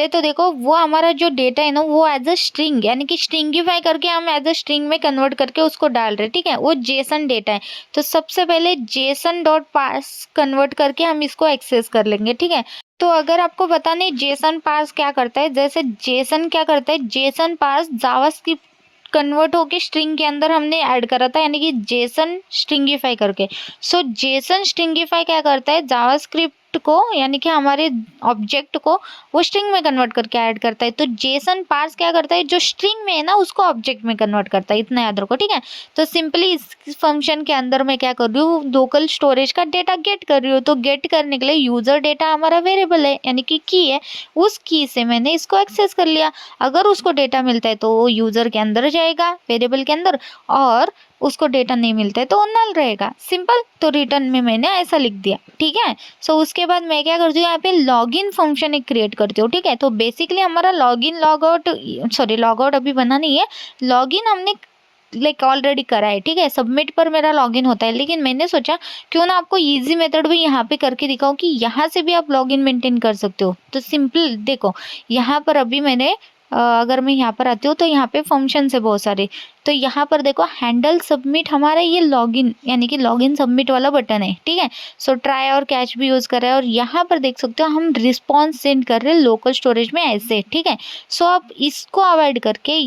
तो देखो वो हमारा जो डेटा है ना वो एज अ स्ट्रिंग यानी कि स्ट्रिंगिफाई करके हम एज अ स्ट्रिंग में कन्वर्ट करके उसको डाल रहे हैं, ठीक है। वो जेसन डेटा है, तो सबसे पहले जेसन डॉट पार्स कन्वर्ट करके हम इसको एक्सेस कर लेंगे, ठीक है। तो अगर आपको पता नहीं जेसन पार्स क्या करता है, जैसे जेसन क्या करता है, जेसन पार्स जावास्क्रिप्ट कन्वर्ट होके स्ट्रिंग के अंदर हमने ऐड करा था, यानी कि जेसन स्ट्रिंगिफाई करके। सो जेसन स्ट्रिंगिफाई क्या करता है, जावास्क्रिप्ट को यानी कि हमारे ऑब्जेक्ट को वो स्ट्रिंग में कन्वर्ट करके ऐड करता है। तो जेसन पार्स क्या करता है, जो स्ट्रिंग में है ना उसको ऑब्जेक्ट में कन्वर्ट करता है, इतना याद रखो, ठीक है। तो सिंपली इस फंक्शन के अंदर मैं क्या कर रही हूँ, लोकल स्टोरेज का डेटा गेट कर रही हूँ। तो गेट करने के लिए यूजर डेटा हमारा वेरिएबल है यानी कि की है, उस की से मैंने इसको एक्सेस कर लिया। अगर उसको डेटा मिलता है तो वो यूजर के अंदर जाएगा वेरिएबल के अंदर, और उसको डेटा नहीं मिलता है तो वो नल रहेगा, सिंपल। तो रिटर्न में मैंने ऐसा लिख दिया, ठीक है। सो उसके बाद मैं क्या करती हूँ, यहाँ पे लॉगिन फंक्शन एक क्रिएट करती हूँ, ठीक है। तो बेसिकली हमारा लॉगिन लॉगआउट अभी बना नहीं है, लॉगिन हमने लाइक ऑलरेडी करा है, ठीक है। सबमिट पर मेरा लॉगिन होता है, लेकिन मैंने सोचा क्यों ना आपको इजी मेथड भी यहाँ पे करके दिखाऊं कि यहाँ से भी आप लॉगिन मेंटेन कर सकते हो। तो सिंपल देखो, यहाँ पर अभी मैंने अगर मैं यहाँ पर आती हूँ तो यहाँ पे फंक्शन है बहुत सारे। तो यहाँ पर देखो हैंडल सबमिट हमारा ये लॉगिन यानी कि लॉगिन सबमिट वाला बटन है, ठीक है। सो ट्राई और कैच भी यूज़ कर रहे हैं, और यहाँ पर देख सकते हो हम रिस्पॉन्स सेंड कर रहे हैं लोकल स्टोरेज में ऐसे, ठीक है। सो आप इसको अवॉइड करके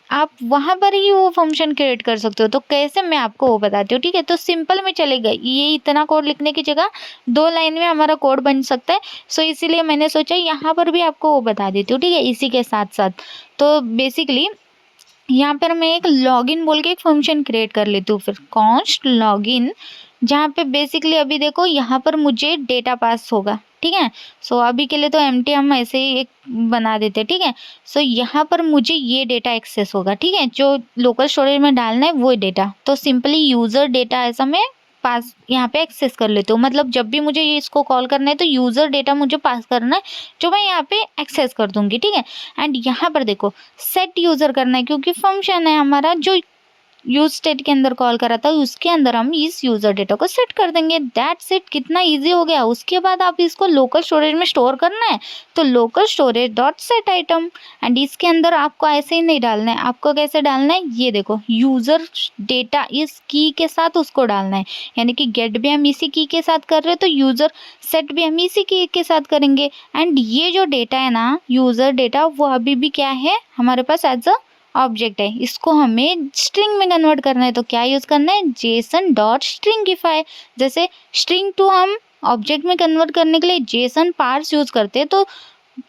आप वहाँ पर ही वो फंक्शन क्रिएट कर सकते हो। तो कैसे, मैं आपको वो बताती हूँ, ठीक है। तो सिंपल में चलेगा, ये इतना कोड लिखने की जगह 2 लाइन में हमारा कोड बन सकता है। सो इसीलिए मैंने सोचा यहाँ पर भी आपको वो बता देती हूँ, ठीक है, इसी के साथ साथ। तो बेसिकली यहाँ पर मैं एक लॉगिन बोल के एक फंक्शन क्रिएट कर लेती हूँ, फिर कॉन्स्ट लॉगिन, जहाँ पे बेसिकली अभी देखो यहाँ पर मुझे डेटा पास होगा, ठीक है। सो अभी के लिए तो एम्प्टी हम ऐसे ही एक बना देते हैं, ठीक है। सो यहाँ पर मुझे ये डेटा एक्सेस होगा, ठीक है, जो लोकल स्टोरेज में डालना है वो डेटा। तो सिंपली यूज़र डेटा ऐसा मैं पास यहाँ पे एक्सेस कर लेती हूँ, मतलब जब भी मुझे ये इसको कॉल करना है तो यूज़र डेटा मुझे पास करना है, जो मैं यहाँ पे एक्सेस कर दूंगी, ठीक है। एंड यहाँ पर देखो सेट यूज़र करना है, क्योंकि फंक्शन है हमारा जो यूज स्टेट के अंदर कॉल करा था, उसके अंदर हम इस यूजर डेटा को सेट कर देंगे। दैट्स इट, कितना इजी हो गया। उसके बाद आप इसको लोकल स्टोरेज में स्टोर करना है, तो local storage dot set item, and इसके अंदर आपको ऐसे ही नहीं डालना है, आपको कैसे डालना है, ये देखो यूजर डेटा इस की के साथ उसको डालना है, यानी कि गेट भी हम इसी की के साथ कर रहे हैं, तो यूजर सेट भी हम इसी की के साथ करेंगे। एंड ये जो डेटा है ना यूजर डेटा, वो अभी भी क्या है हमारे पास एज अ ऑब्जेक्ट है, इसको हमें स्ट्रिंग में कन्वर्ट करना है। तो क्या यूज़ करना है, जेसन डॉट स्ट्रिंगिफाई। जैसे स्ट्रिंग टू हम ऑब्जेक्ट में कन्वर्ट करने के लिए जेसन पार्स यूज़ करते हैं, तो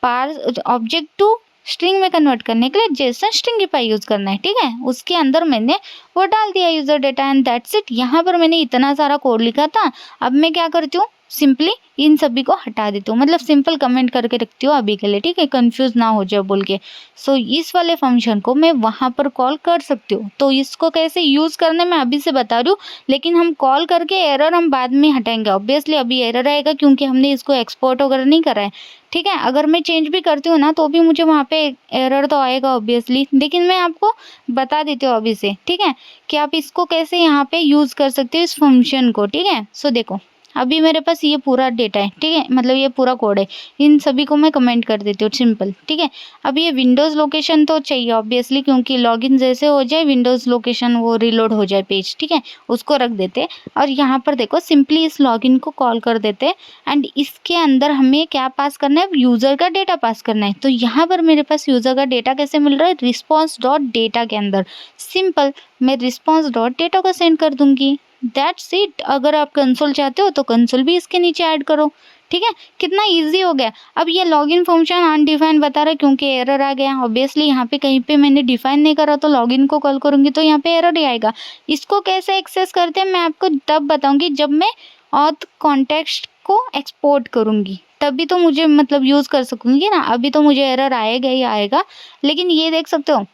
पार्स ऑब्जेक्ट टू स्ट्रिंग में कन्वर्ट करने के लिए जेसन स्ट्रिंगिफाई यूज़ करना है, ठीक है। उसके अंदर मैंने वो डाल दिया user data, and that's it. यहाँ पर मैंने इतना सारा कोड लिखा था, अब मैं क्या करती हूँ, सिंपली इन सभी को हटा देती हूँ, मतलब सिंपल कमेंट करके रखती हूँ अभी के लिए, ठीक है, कंफ्यूज ना हो जाए बोल के। सो इस वाले फंक्शन को मैं वहाँ पर कॉल कर सकती हूँ। तो इसको कैसे यूज़ करने मैं अभी से बता रही हूँ, लेकिन हम कॉल करके एरर हम बाद में हटाएंगे। ऑब्वियसली अभी एरर आएगा क्योंकि हमने इसको एक्सपोर्ट वगैरह नहीं करा है, ठीक है। अगर मैं चेंज भी करती हूँ ना तो भी मुझे वहाँ पे एरर तो आएगा ऑब्वियसली, लेकिन मैं आपको बता देती हूँ अभी से, ठीक है, कि आप इसको कैसे यहाँ पे यूज़ कर सकते हो इस फंक्शन को, ठीक है। सो देखो अभी मेरे पास ये पूरा डेटा है, ठीक है, मतलब ये पूरा कोड है, इन सभी को मैं कमेंट कर देती हूँ सिंपल, ठीक है। अब ये विंडोज़ लोकेशन तो चाहिए ऑब्वियसली, क्योंकि लॉगिन जैसे हो जाए विंडोज़ लोकेशन वो रीलोड हो जाए पेज, ठीक है, उसको रख देते हैं। और यहाँ पर देखो सिंपली इस लॉगिन को कॉल कर देते हैं, एंड इसके अंदर हमें क्या पास करना है, यूज़र का डेटा पास करना है। तो यहाँ पर मेरे पास यूज़र का डेटा कैसे मिल रहा है, रिस्पॉन्स डॉट डेटा के अंदर। सिंपल मैं रिस्पॉन्स डॉट डेटा को सेंड कर दूंगी, दैट्स इट। अगर आप कंसोल चाहते हो तो कंसोल भी इसके नीचे ऐड करो, ठीक है, कितना इजी हो गया। अब ये लॉगिन फंक्शन अनडिफाइंड बता रहा है क्योंकि एरर आ गया ऑब्वियसली, यहाँ पे कहीं पे मैंने डिफाइन नहीं करा, तो लॉगिन को कॉल करूँगी तो यहाँ पे एरर ही आएगा। इसको कैसे एक्सेस करते हैं मैं आपको तब बताऊँगी जब मैं ऑथ कॉन्टेक्स्ट को एक्सपोर्ट करूँगी, तभी तो मुझे मतलब यूज़ कर सकूँगी ना। अभी तो मुझे एरर आएगा ही आएगा, लेकिन ये देख सकते हो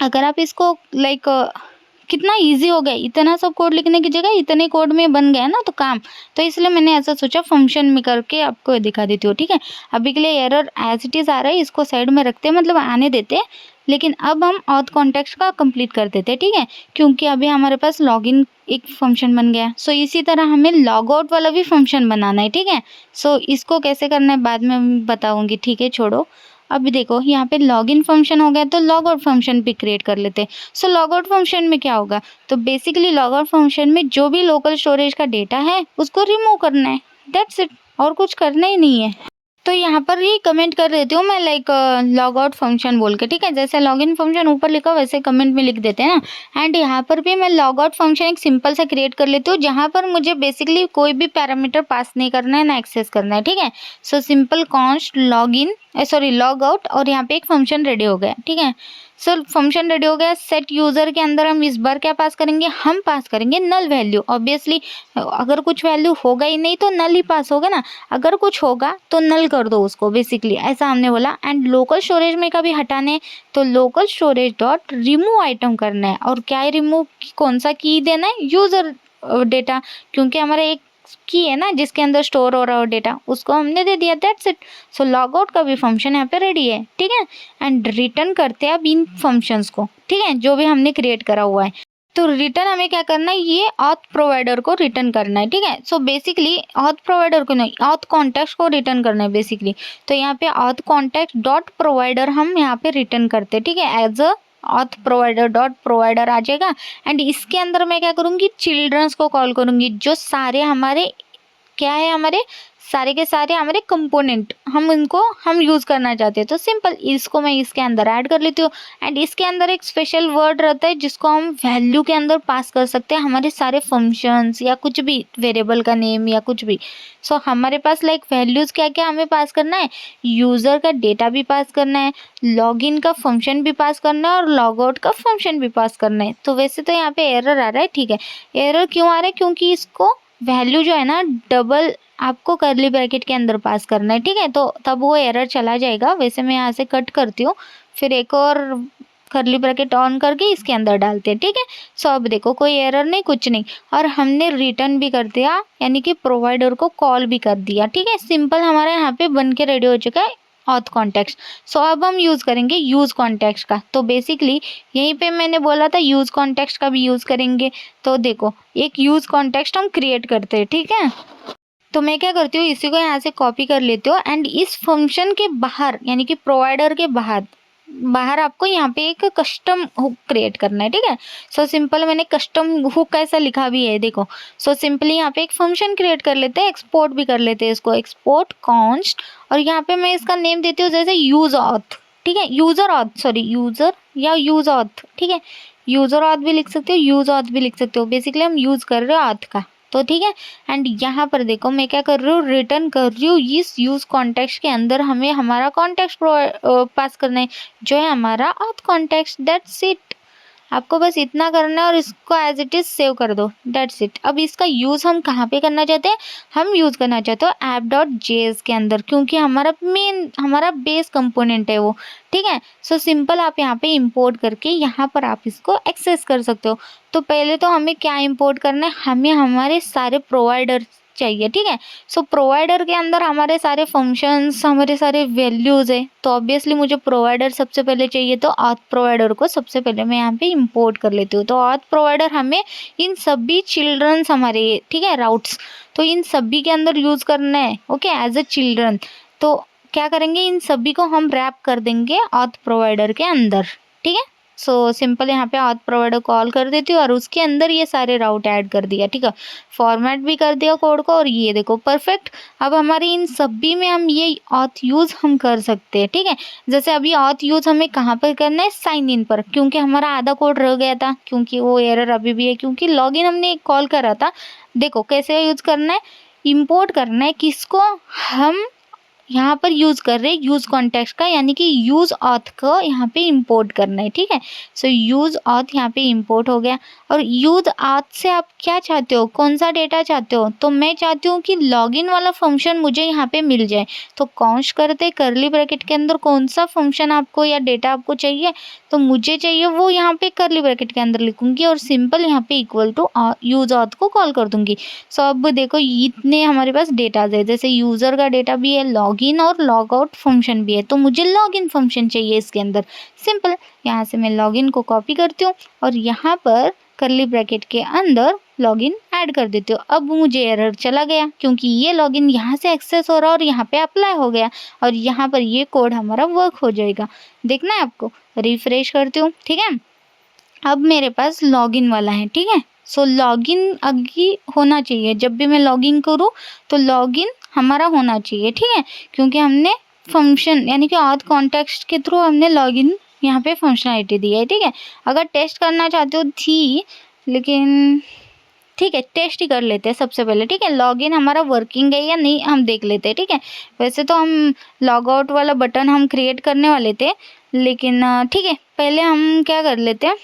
अगर आप इसको लाइक कितना ईजी हो गया, इतना सब कोड लिखने की जगह इतने कोड में बन गया ना तो काम। तो इसलिए मैंने ऐसा सोचा फंक्शन में करके आपको दिखा देती हूँ, ठीक है। अभी के लिए एरर एज इट इज़ आ रहा है, इसको साइड में रखते हैं, मतलब आने देते हैं। लेकिन अब हम ऑथ कॉन्टेक्स्ट का कंप्लीट कर देते हैं, ठीक है, क्योंकि अभी हमारे पास लॉगिन एक फंक्शन बन गया। सो इसी तरह हमें लॉग आउट वाला भी फंक्शन बनाना है, ठीक है। सो इसको कैसे करना है बाद में बताऊंगी, ठीक है, छोड़ो। अभी देखो यहाँ पे लॉगिन फंक्शन हो गया, तो लॉग आउट फंक्शन भी क्रिएट कर लेते हैं। सो लॉग आउट फंक्शन में क्या होगा, तो बेसिकली लॉग आउट फंक्शन में जो भी लोकल स्टोरेज का डेटा है उसको रिमूव करना है, दैट्स इट, और कुछ करना ही नहीं है। तो यहाँ पर ही कमेंट कर देती हूँ मैं, लाइक लॉग आउट फंक्शन बोल के, ठीक है। जैसे लॉगिन फंक्शन ऊपर लिखा वैसे कमेंट में लिख देते हैं ना। एंड यहाँ पर भी मैं लॉग आउट फंक्शन एक सिंपल सा क्रिएट कर लेती हूँ, जहाँ पर मुझे बेसिकली कोई भी पैरामीटर पास नहीं करना है ना एक्सेस करना है, ठीक है। So simple const login log out, और यहाँ पे एक फंक्शन रेडी हो गया, ठीक है। सो फंक्शन रेडी हो गया। सेट यूजर के अंदर हम इस बार क्या पास करेंगे, हम पास करेंगे नल वैल्यू। ऑब्वियसली अगर कुछ वैल्यू होगा ही नहीं तो नल ही पास होगा ना, अगर कुछ होगा तो नल कर दो उसको, बेसिकली ऐसा हमने बोला। एंड लोकल स्टोरेज में कभी हटाने तो local storage dot remove item करना है, और क्या है रिमूव, कौन सा की देना है, यूजर डेटा, क्योंकि हमारा एक की है ना जिसके अंदर स्टोर हो रहा हो डेटा, उसको हमने दे दिया, that's it. So log out का भी फंक्शन यहाँ पे रेडी है, ठीक है। एंड रिटर्न करते हैं अब इन फंक्शंस को, ठीक है, जो भी हमने क्रिएट करा हुआ है। तो रिटर्न हमें क्या करना है, ये ऑथ प्रोवाइडर को रिटर्न करना है, ठीक है। सो बेसिकली ऑथ प्रोवाइडर को नहीं, ऑथ कॉन्टेक्ट को रिटर्न करना है बेसिकली। तो यहाँ पे ऑथ कॉन्टेक्ट डॉट प्रोवाइडर हम यहाँ पे रिटर्न करते हैं, ठीक है, as a auth provider dot provider आ जाएगा। एंड इसके अंदर मैं क्या करूँगी, चिल्ड्रंस को कॉल करूँगी, जो सारे हमारे क्या है, हमारे सारे के सारे हमारे कंपोनेंट हम यूज़ करना चाहते हैं। तो सिंपल इसको मैं इसके अंदर ऐड कर लेती हूँ। एंड इसके अंदर एक स्पेशल वर्ड रहता है जिसको हम वैल्यू के अंदर पास कर सकते हैं, हमारे सारे फंक्शंस या कुछ भी वेरिएबल का नेम या कुछ भी। सो हमारे पास लाइक वैल्यूज़ क्या क्या हमें पास करना है, यूज़र का डेटा भी पास करना है, लॉगिन का फंक्शन भी पास करना है, और लॉग आउट का फंक्शन भी पास करना है। तो वैसे तो यहाँ पे एरर आ रहा है, ठीक है। एरर क्यों आ रहा है, क्योंकि इसको वैल्यू जो है ना डबल आपको करली ब्रैकेट के अंदर पास करना है, ठीक है। तो तब वो एरर चला जाएगा। वैसे मैं यहाँ से कट करती हूँ, फिर एक और करली ब्रैकेट ऑन करके इसके अंदर डालते हैं, ठीक है। सो अब देखो कोई एरर नहीं, कुछ नहीं, और हमने रिटर्न भी कर दिया, यानी कि प्रोवाइडर को कॉल भी कर दिया, ठीक है। सिंपल हमारा यहाँ पे बन के रेडी हो चुका है ऑथ कॉन्टेक्स्ट। सो अब हम यूज़ करेंगे यूज़ कॉन्टेक्स्ट का। तो बेसिकली यहीं पे मैंने बोला था यूज़ कॉन्टेक्स्ट का भी यूज़ करेंगे। तो देखो एक यूज़ कॉन्टेक्स्ट हम क्रिएट करते हैं, ठीक है। तो मैं क्या करती हूँ, इसी को यहाँ से कॉपी कर लेती हूँ। एंड इस फंक्शन के बाहर, यानी कि प्रोवाइडर के बाहर बाहर आपको यहाँ पे एक कस्टम हुक क्रिएट करना है, ठीक है। सो सिंपल मैंने कस्टम हुक कैसा लिखा भी है देखो। सो सिंपली यहाँ पे एक फंक्शन क्रिएट कर लेते हैं, एक्सपोर्ट भी कर लेते हैं इसको, एक्सपोर्ट कॉन्स्ट, और यहाँ पे मैं इसका नेम देती हूँ जैसे यूज ऑथ, ठीक है, यूजर ऑथ, सॉरी यूजर या यूज ऑथ, ठीक है। यूजर ऑथ भी लिख सकते हो, यूज ऑथ भी लिख सकते हो, बेसिकली हम यूज कर रहे हो ऑथ का, तो ठीक है। एंड यहाँ पर देखो मैं क्या कर रही हूँ, रिटर्न कर रही हूँ इस यूज कॉन्टेक्स्ट के अंदर हमें हमारा कॉन्टेक्स्ट पास करना है, जो है हमारा ऑथ कॉन्टेक्स्ट, दैट्स इट। आपको बस इतना करना है और इसको एज इट इज़ सेव कर दो, दैट्स इट। अब इसका यूज़ हम कहाँ पे करना चाहते हैं, हम यूज़ करना चाहते हो ऐप डॉट जेएस के अंदर, क्योंकि हमारा बेस कंपोनेंट है वो, ठीक है। सो सिंपल आप यहाँ पे इंपोर्ट करके यहाँ पर आप इसको एक्सेस कर सकते हो। तो पहले तो हमें क्या इंपोर्ट करना है, हमें हमारे सारे प्रोवाइडर चाहिए, ठीक है। सो प्रोवाइडर के अंदर हमारे सारे फंक्शंस, हमारे सारे वैल्यूज़ है, तो ऑब्वियसली मुझे प्रोवाइडर सबसे पहले चाहिए। तो ऑथ प्रोवाइडर को सबसे पहले मैं यहाँ पे इंपोर्ट कर लेती हूँ। तो ऑथ प्रोवाइडर हमें इन सभी चिल्ड्रंस हमारे, ठीक है, राउट्स, तो इन सभी के अंदर यूज़ करना है, ओके, एज अ चिल्ड्रन। तो क्या करेंगे, इन सभी को हम रैप कर देंगे ऑथ प्रोवाइडर के अंदर, ठीक है। सो सिंपल यहाँ पे ऑथ प्रोवाइडर कॉल कर देती हूँ और उसके अंदर ये सारे राउट ऐड कर दिया, ठीक है, फॉर्मेट भी कर दिया कोड को, और ये देखो परफेक्ट। अब हमारे इन सभी में हम ये ऑथ यूज़ हम कर सकते हैं, ठीक है। जैसे अभी ऑथ यूज़ हमें कहाँ पर करना है, साइन इन पर, क्योंकि हमारा आधा कोड रह गया था, क्योंकि वो एरर अभी भी है, क्योंकि लॉगिन हमने कॉल करा था। देखो कैसे यूज़ करना है, इम्पोर्ट करना है, किसको, हम यहाँ पर यूज़ कर रहे हैं यूज़ कॉन्टेक्स्ट का, यानी कि यूज़ ऑथ को यहाँ पे इंपोर्ट करना है, ठीक है। सो यूज़ ऑथ यहाँ पे इंपोर्ट हो गया, और यूज ऑथ से आप क्या चाहते हो, कौन सा डेटा चाहते हो? तो मैं चाहती हूँ कि लॉगिन वाला फंक्शन मुझे यहाँ पे मिल जाए। तो कॉन्स्ट करते कर्ली ब्रैकेट के अंदर कौन सा फंक्शन आपको या डेटा आपको चाहिए, तो मुझे चाहिए वो यहाँ पे कर्ली ब्रैकेट के अंदर लिखूंगी और सिंपल यहाँ पे इक्वल टू यूज ऑथ को कॉल कर दूंगी। सो अब देखो इतने हमारे पास डेटा है, जैसे यूजर का डेटा भी है, लॉगिन और लॉग आउट फंक्शन भी है, तो मुझे लॉगिन फंक्शन चाहिए इसके अंदर। सिंपल यहाँ से मैं लॉगिन को कॉपी करती हूँ और यहाँ पर कर्ली ब्रैकेट के अंदर लॉगिन ऐड कर देती हूँ। अब मुझे एरर चला गया क्योंकि ये लॉगिन यहाँ से एक्सेस हो रहा है और यहाँ पे अप्लाई हो गया और यहाँ पर ये कोड हमारा वर्क हो जाएगा। देखना है आपको, रिफ्रेश करती हूँ। ठीक है, अब मेरे पास लॉगिन वाला है। ठीक है, सो लॉगिन आगे होना चाहिए, जब भी मैं लॉगिन करूँ तो लॉगिन हमारा होना चाहिए। ठीक है, क्योंकि हमने फंक्शन यानी कि ऑथ कॉन्टेक्स्ट के थ्रू हमने लॉगिन यहाँ पे फंक्शनलिटी दी है। ठीक है, अगर टेस्ट करना चाहते हो थी, लेकिन ठीक है टेस्ट ही कर लेते हैं सबसे पहले। ठीक है, लॉगिन हमारा वर्किंग है या नहीं हम देख लेते हैं। ठीक है, वैसे तो हम लॉग आउट वाला बटन हम क्रिएट करने वाले थे, लेकिन ठीक है पहले हम क्या कर लेते हैं,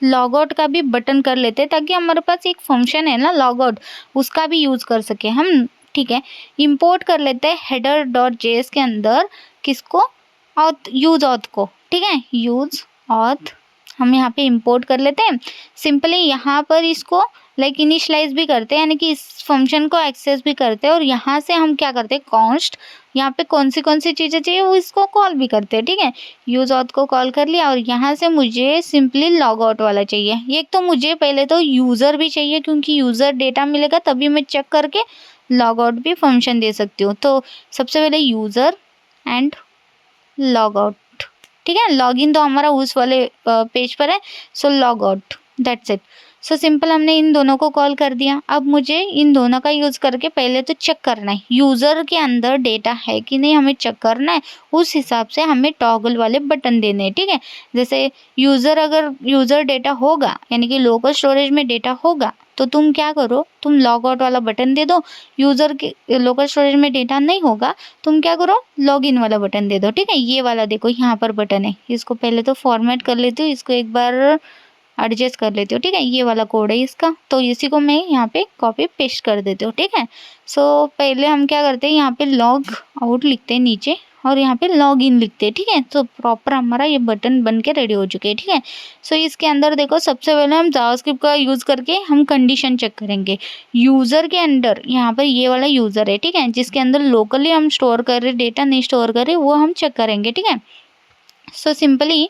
लॉग आउट का भी बटन कर लेते हैं ताकि हमारे पास एक फंक्शन है ना लॉग आउट, उसका भी यूज़ कर सके हम। ठीक है, इंपोर्ट कर लेते हैं हेडर डॉट जेएस के अंदर किसको, ऑथ, यूज ऑथ को। ठीक है, यूज ऑथ हम यहाँ पे इंपोर्ट कर लेते हैं। सिंपली यहाँ पर इसको लाइक इनिशलाइज भी करते हैं, यानी कि इस फंक्शन को एक्सेस भी करते हैं और यहाँ से हम क्या करते हैं, कॉन्स्ट यहाँ पे कौन सी चीज़ें चाहिए वो इसको कॉल भी करते हैं। ठीक है, यूज ऑथ को कॉल कर लिया और यहाँ से मुझे सिंपली लॉग आउट वाला चाहिए। ये तो मुझे पहले तो यूज़र भी चाहिए क्योंकि यूज़र डेटा मिलेगा तभी मैं चेक करके लॉग आउट भी फंक्शन दे सकती हूँ। तो सबसे पहले यूज़र एंड लॉग आउट। ठीक है, लॉगिन तो हमारा उस वाले पेज पर है, so log out, that's it. So simple हमने इन दोनों को कॉल कर दिया। अब मुझे इन दोनों का यूज़ करके पहले तो चेक करना है यूज़र के अंदर डेटा है कि नहीं, हमें चेक करना है। उस हिसाब से हमें टॉगल वाले बटन देने हैं। ठीक है, जैसे अगर यूज़र डेटा होगा यानी कि लोकल स्टोरेज में डेटा होगा तो तुम क्या करो, तुम लॉग आउट वाला बटन दे दो। यूज़र के लोकल स्टोरेज में डेटा नहीं होगा, तुम क्या करो, लॉगिन वाला बटन दे दो। ठीक है, ये वाला देखो यहाँ पर बटन है, इसको पहले तो फॉर्मेट कर लेती हूँ, इसको एक बार एडजस्ट कर लेती हूँ। ठीक है, ये वाला कोड है इसका, तो इसी को मैं यहाँ पे कॉपी पेस्ट कर देती हूँ। ठीक है, सो पहले हम क्या करते हैं, यहाँ पे लॉग आउट लिखते हैं नीचे और यहाँ पे लॉग इन लिखते हैं। ठीक है, तो प्रॉपर हमारा ये बटन बन के रेडी हो चुके हैं। ठीक है, सो इसके अंदर देखो सबसे पहले हम जावास्क्रिप्ट का यूज़ करके हम कंडीशन चेक करेंगे। यूज़र के अंदर यहाँ पर ये वाला यूज़र है, ठीक है, जिसके अंदर लोकली हम स्टोर कर रहे डेटा नहीं स्टोर कर रहे, वो हम चेक करेंगे। ठीक है, सो सिंपली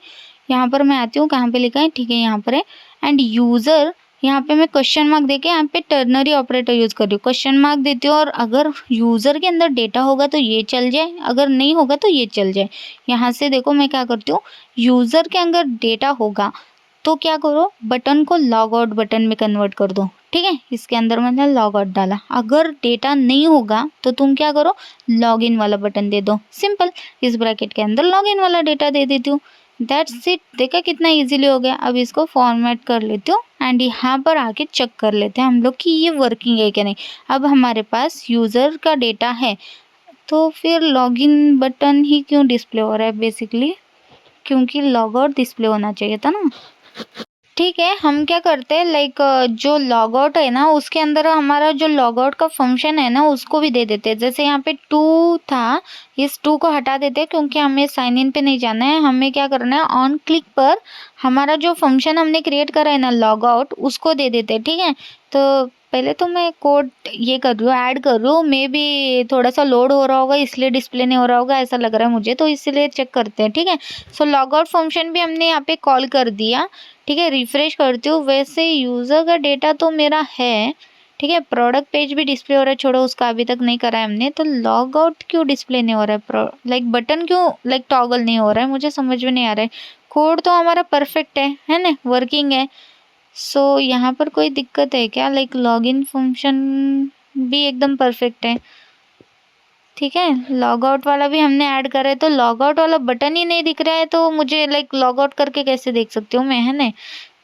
यहाँ पर मैं आती हूँ, कहाँ पे लिखा है, ठीक है यहाँ पर है, एंड यूज़र यहाँ पे मैं क्वेश्चन मार्क देके यहाँ पे टर्नरी ऑपरेटर यूज़ कर रही हूँ, क्वेश्चन मार्क देती हूँ और अगर यूज़र के अंदर डेटा होगा तो ये चल जाए, अगर नहीं होगा तो ये चल जाए। यहाँ से देखो मैं क्या करती हूँ, यूज़र के अंदर डेटा होगा तो क्या करो, बटन को लॉग आउट बटन में कन्वर्ट कर दो। ठीक है, इसके अंदर मैंने लॉग आउट डाला। अगर डेटा नहीं होगा तो तुम क्या करो, लॉगिन वाला बटन दे दो। सिंपल, इस ब्रैकेट के अंदर लॉगिन वाला डेटा दे देती हूँ। दैट्स इट, देखा कितना इजीली हो गया। अब इसको फॉर्मेट कर लेती हूँ एंड यहाँ पर आके चेक कर लेते हैं हम लोग कि ये वर्किंग है क्या नहीं। अब हमारे पास यूज़र का डेटा है तो फिर लॉगिन बटन ही क्यों डिस्प्ले हो रहा है, बेसिकली क्योंकि लॉग आउट डिस्प्ले होना चाहिए था ना। ठीक है, हम क्या करते हैं, लाइक जो लॉग आउट है ना उसके अंदर हमारा जो लॉग आउट का फंक्शन है ना उसको भी दे देते हैं। जैसे यहाँ पे 2 था, इस 2 को हटा देते हैं क्योंकि हमें साइन इन पे नहीं जाना है। हमें क्या करना है, ऑन क्लिक पर हमारा जो फंक्शन हमने क्रिएट करा है ना लॉग आउट, उसको दे देते हैं। ठीक है, तो पहले तो मैं कोड ये कर रही हूँ, ऐड कर रही हूँ, मे बी थोड़ा सा लोड हो रहा होगा इसलिए डिस्प्ले नहीं हो रहा होगा, ऐसा लग रहा है मुझे, तो इसलिए चेक करते हैं। ठीक है, सो लॉग आउट फंक्शन भी हमने यहाँ पे कॉल कर दिया। ठीक है, रिफ्रेश करती हूँ। वैसे यूज़र का डेटा तो मेरा है, ठीक है, प्रोडक्ट पेज भी डिस्प्ले हो रहा है, छोड़ो उसका अभी तक नहीं करा है हमने। तो लॉग आउट क्यों डिस्प्ले नहीं हो रहा है, लाइक बटन क्यों लाइक टॉगल नहीं हो रहा है, मुझे समझ में नहीं आ रहा है। कोड तो हमारा परफेक्ट है ना, वर्किंग है। सो यहाँ पर कोई दिक्कत है क्या, लाइक लॉगिन फंक्शन भी एकदम परफेक्ट है। ठीक है, लॉग आउट वाला भी हमने ऐड करा है, तो लॉग आउट वाला बटन ही नहीं दिख रहा है तो मुझे लाइक लॉग आउट करके कैसे देख सकती हूँ मैं, है ना।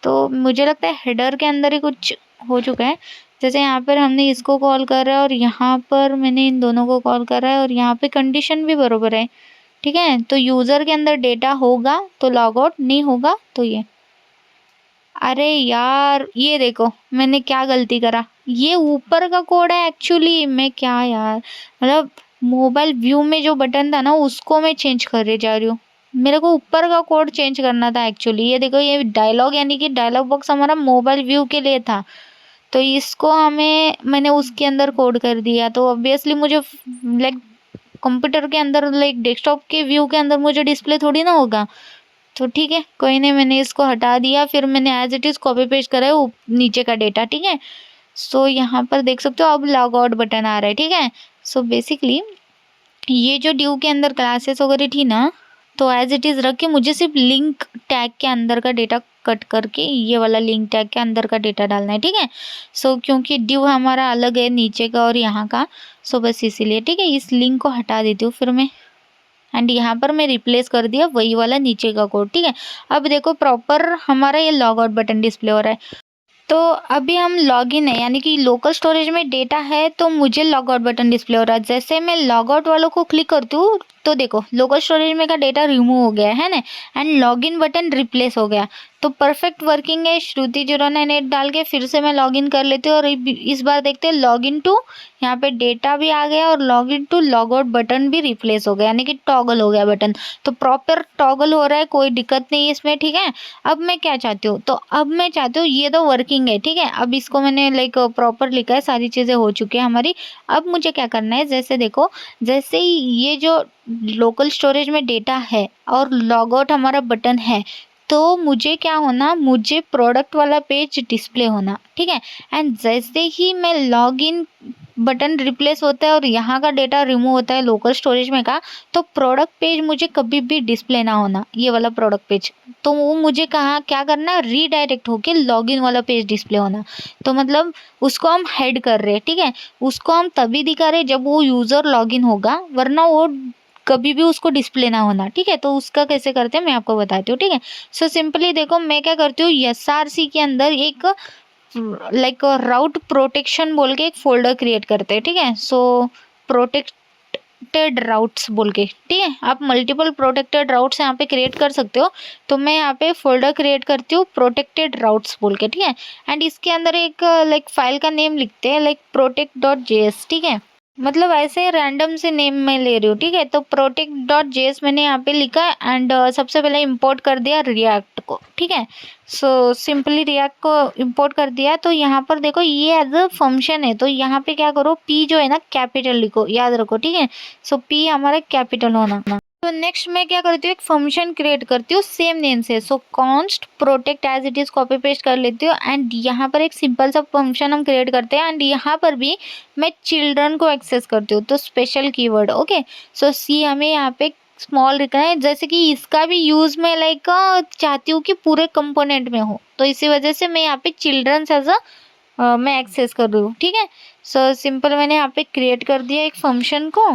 तो मुझे लगता है हेडर के अंदर ही कुछ हो चुका है। जैसे यहाँ पर हमने इसको कॉल करा है और यहाँ पर मैंने इन दोनों को कॉल करा है और यहाँ पे कंडीशन भी बरोबर है। ठीक है, तो यूज़र के अंदर डेटा होगा तो लॉग आउट, नहीं होगा तो ये। अरे यार ये देखो मैंने क्या गलती करा, ये ऊपर का कोड है एक्चुअली। मैं क्या यार, मतलब मोबाइल व्यू में जो बटन था ना उसको मैं चेंज करे जा रही हूँ। मेरे को ऊपर का कोड चेंज करना था एक्चुअली। ये देखो ये डायलॉग यानी कि डायलॉग बॉक्स हमारा मोबाइल व्यू के लिए था, तो इसको मैंने उसके अंदर कोड कर दिया। तो ऑब्वियसली मुझे लाइक कंप्यूटर के अंदर लाइक डेस्कटॉप के व्यू के अंदर मुझे डिस्प्ले थोड़ी ना होगा। तो ठीक है कोई नहीं, मैंने इसको हटा दिया, फिर मैंने as it is copy paste करा है नीचे का डेटा। ठीक है, सो यहाँ पर देख सकते हो अब लॉग आउट बटन आ रहा है। ठीक है, सो बेसिकली ये जो ड्यू के अंदर क्लासेस वगैरह थी ना, तो एज इट इज रख के मुझे सिर्फ लिंक टैग के अंदर का डेटा कट करके ये वाला लिंक टैग के अंदर का डेटा डालना है। ठीक है, सो क्योंकि ड्यू हमारा अलग है नीचे का और यहाँ का, सो बस इसीलिए। ठीक है, इस लिंक को हटा देती हूँ फिर मैं, एंड यहाँ पर मैं रिप्लेस कर दिया वही वाला नीचे का कोड। ठीक है, अब देखो प्रॉपर हमारा ये लॉग आउट बटन डिस्प्ले हो रहा है। तो अभी हम लॉगिन है यानी कि लोकल स्टोरेज में डेटा है, तो मुझे लॉग आउट बटन डिस्प्ले हो रहा है। जैसे मैं लॉग आउट वालों को क्लिक करती हूँ तो देखो लोकल स्टोरेज में का डेटा रिमूव हो गया है ना, एंड लॉगिन बटन रिप्लेस हो गया। तो परफेक्ट वर्किंग है। श्रुति 0998 डाल के फिर से मैं लॉगिन कर लेती हूँ और इस बार देखते हैं लॉगिन टू, यहाँ पे डेटा भी आ गया और login to log out button भी रिप्लेस हो गया यानी कि टॉगल हो गया बटन। तो प्रॉपर टॉगल हो रहा है, कोई दिक्कत नहीं है इसमें। ठीक है, अब मैं क्या चाहती हूँ, तो अब मैं चाहती हूँ ये तो वर्किंग है। ठीक है, अब इसको मैंने लाइक प्रॉपर लिखा है, सारी चीज़ें हो चुकी है हमारी। अब मुझे क्या करना है, जैसे देखो जैसे ही ये जो लोकल स्टोरेज में डेटा है और लॉग आउट हमारा बटन है, तो मुझे क्या होना, मुझे प्रोडक्ट वाला पेज डिस्प्ले होना। ठीक है, एंड जैसे ही मैं लॉग इन बटन रिप्लेस होता है और यहाँ का डेटा रिमूव होता है लोकल स्टोरेज में का, तो प्रोडक्ट पेज मुझे कभी भी डिस्प्ले ना होना, ये वाला प्रोडक्ट पेज। तो वो मुझे कहाँ क्या करना, रीडायरेक्ट होके लॉगिन वाला पेज डिस्प्ले होना। तो मतलब उसको हम हेड कर रहे हैं। ठीक है, उसको हम तभी दिखा रहे जब वो यूज़र लॉगिन होगा, वरना वो कभी भी उसको डिस्प्ले ना होना। ठीक है, तो उसका कैसे करते हैं मैं आपको बताती हूँ। ठीक है, सो सिंपली देखो मैं क्या करती हूँ, SRC के अंदर एक लाइक राउट प्रोटेक्शन बोल के एक फोल्डर क्रिएट करते हैं। ठीक है, सो प्रोटेक्टेड राउट्स बोल के। ठीक है, आप मल्टीपल प्रोटेक्टेड राउट्स यहाँ पे क्रिएट कर सकते हो। तो मैं यहाँ पे फोल्डर क्रिएट करती हूँ प्रोटेक्टेड राउट्स बोल के। ठीक है, एंड इसके अंदर एक लाइक फाइल का नेम लिखते हैं लाइक protect.js। ठीक है, मतलब ऐसे रैंडम से नेम मैं ले रही हूँ। ठीक है, तो protect.js मैंने यहाँ पे लिखा एंड सबसे पहले इंपोर्ट कर दिया रिएक्ट को। ठीक है, सो सिंपली रिएक्ट को इंपोर्ट कर दिया। तो यहाँ पर देखो ये एज अ फंक्शन है, तो यहाँ पे क्या करो, p जो है ना कैपिटल लिखो, याद रखो। ठीक है, सो p हमारा कैपिटल होना। तो नेक्स्ट मैं क्या करती हूँ, एक फंक्शन क्रिएट करती हूँ सेम नेम से। So const protect as it is copy paste कर लेती हूँ, एंड यहाँ पर एक सिंपल सा फंक्शन हम क्रिएट करते हैं, एंड यहाँ पर भी मैं चिल्ड्रन को एक्सेस करती हूँ, तो स्पेशल कीवर्ड। ओके, सो सी हमें यहाँ पे स्मॉल लिखना है, जैसे कि इसका भी यूज मैं लाइक चाहती हूँ कि पूरे कंपोनेंट में हो, तो इसी वजह से मैं यहाँ पे चिल्ड्रन एज मैं एक्सेस कर रही हूँ। ठीक है, सो सिंपल मैंने यहाँ पे क्रिएट कर दिया एक फंक्शन को।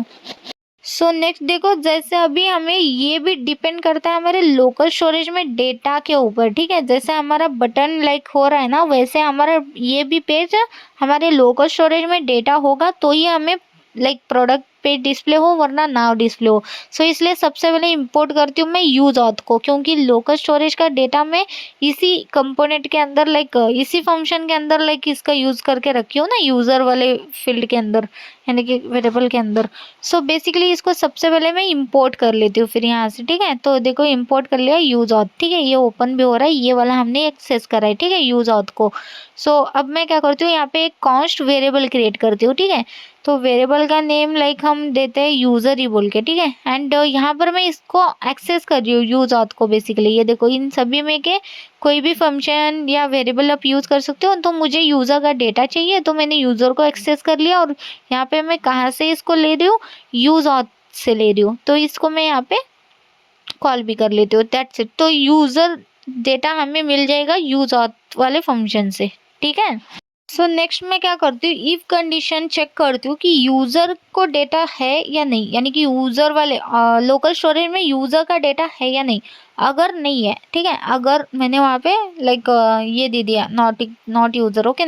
सो नेक्स्ट देखो, जैसे अभी हमें ये भी डिपेंड करता है हमारे लोकल स्टोरेज में डेटा के ऊपर। ठीक है, जैसे हमारा बटन लाइक हो रहा है ना, वैसे हमारा ये भी पेज हमारे लोकल स्टोरेज में डेटा होगा तो ही हमें लाइक प्रोडक्ट पेज डिस्प्ले हो, वरना ना डिस्प्ले हो। सो इसलिए सबसे पहले इंपोर्ट करती हूँ मैं यूज ऑथ को, क्योंकि लोकल स्टोरेज का डेटा मैं इसी कंपोनेंट के अंदर लाइक इसी फंक्शन के अंदर लाइक इसका यूज करके रखी हूँ ना, यूजर वाले फील्ड के अंदर यानी कि वेरिएबल के अंदर। सो बेसिकली इसको सबसे पहले मैं इंपोर्ट कर लेती हूँ फिर यहाँ से। ठीक है, तो देखो इंपोर्ट कर लिया यूज ऑथ। ठीक है, ये ओपन भी हो रहा है, ये वाला हमने एक्सेस करा है। ठीक है, यूज ऑथ को। सो अब मैं क्या करती हूँ, यहाँ पे एक कॉन्स्ट वेरिएबल क्रिएट करती हूँ। ठीक है, तो वेरिएबल का नेम लाइक हम देते हैं यूजर ही बोल के। ठीक है, एंड यहाँ पर मैं इसको एक्सेस कर रही हूँ यूज ऑथ को। बेसिकली ये देखो इन सभी में के कोई भी फंक्शन या वेरिएबल आप यूज़ कर सकते हो। तो मुझे यूज़र का डेटा चाहिए, तो मैंने यूज़र को एक्सेस कर लिया, और यहाँ पे मैं कहाँ से इसको ले रही हूँ, यूज ऑथ से ले रही हूँ, तो इसको मैं यहाँ पे कॉल भी कर लेती हूँ। That's it. तो यूज़र डेटा हमें मिल जाएगा यूज ऑथ वाले फंक्शन से। ठीक है, सो नेक्स्ट मैं क्या करती हूँ, इफ कंडीशन चेक करती हूँ कि यूज़र को डेटा है या नहीं, यानी कि यूज़र वाले लोकल स्टोरेज में यूज़र का डेटा है या नहीं। अगर नहीं है, ठीक है, अगर मैंने वहाँ पे लाइक ये दे दिया नॉट यूज़र, ओके।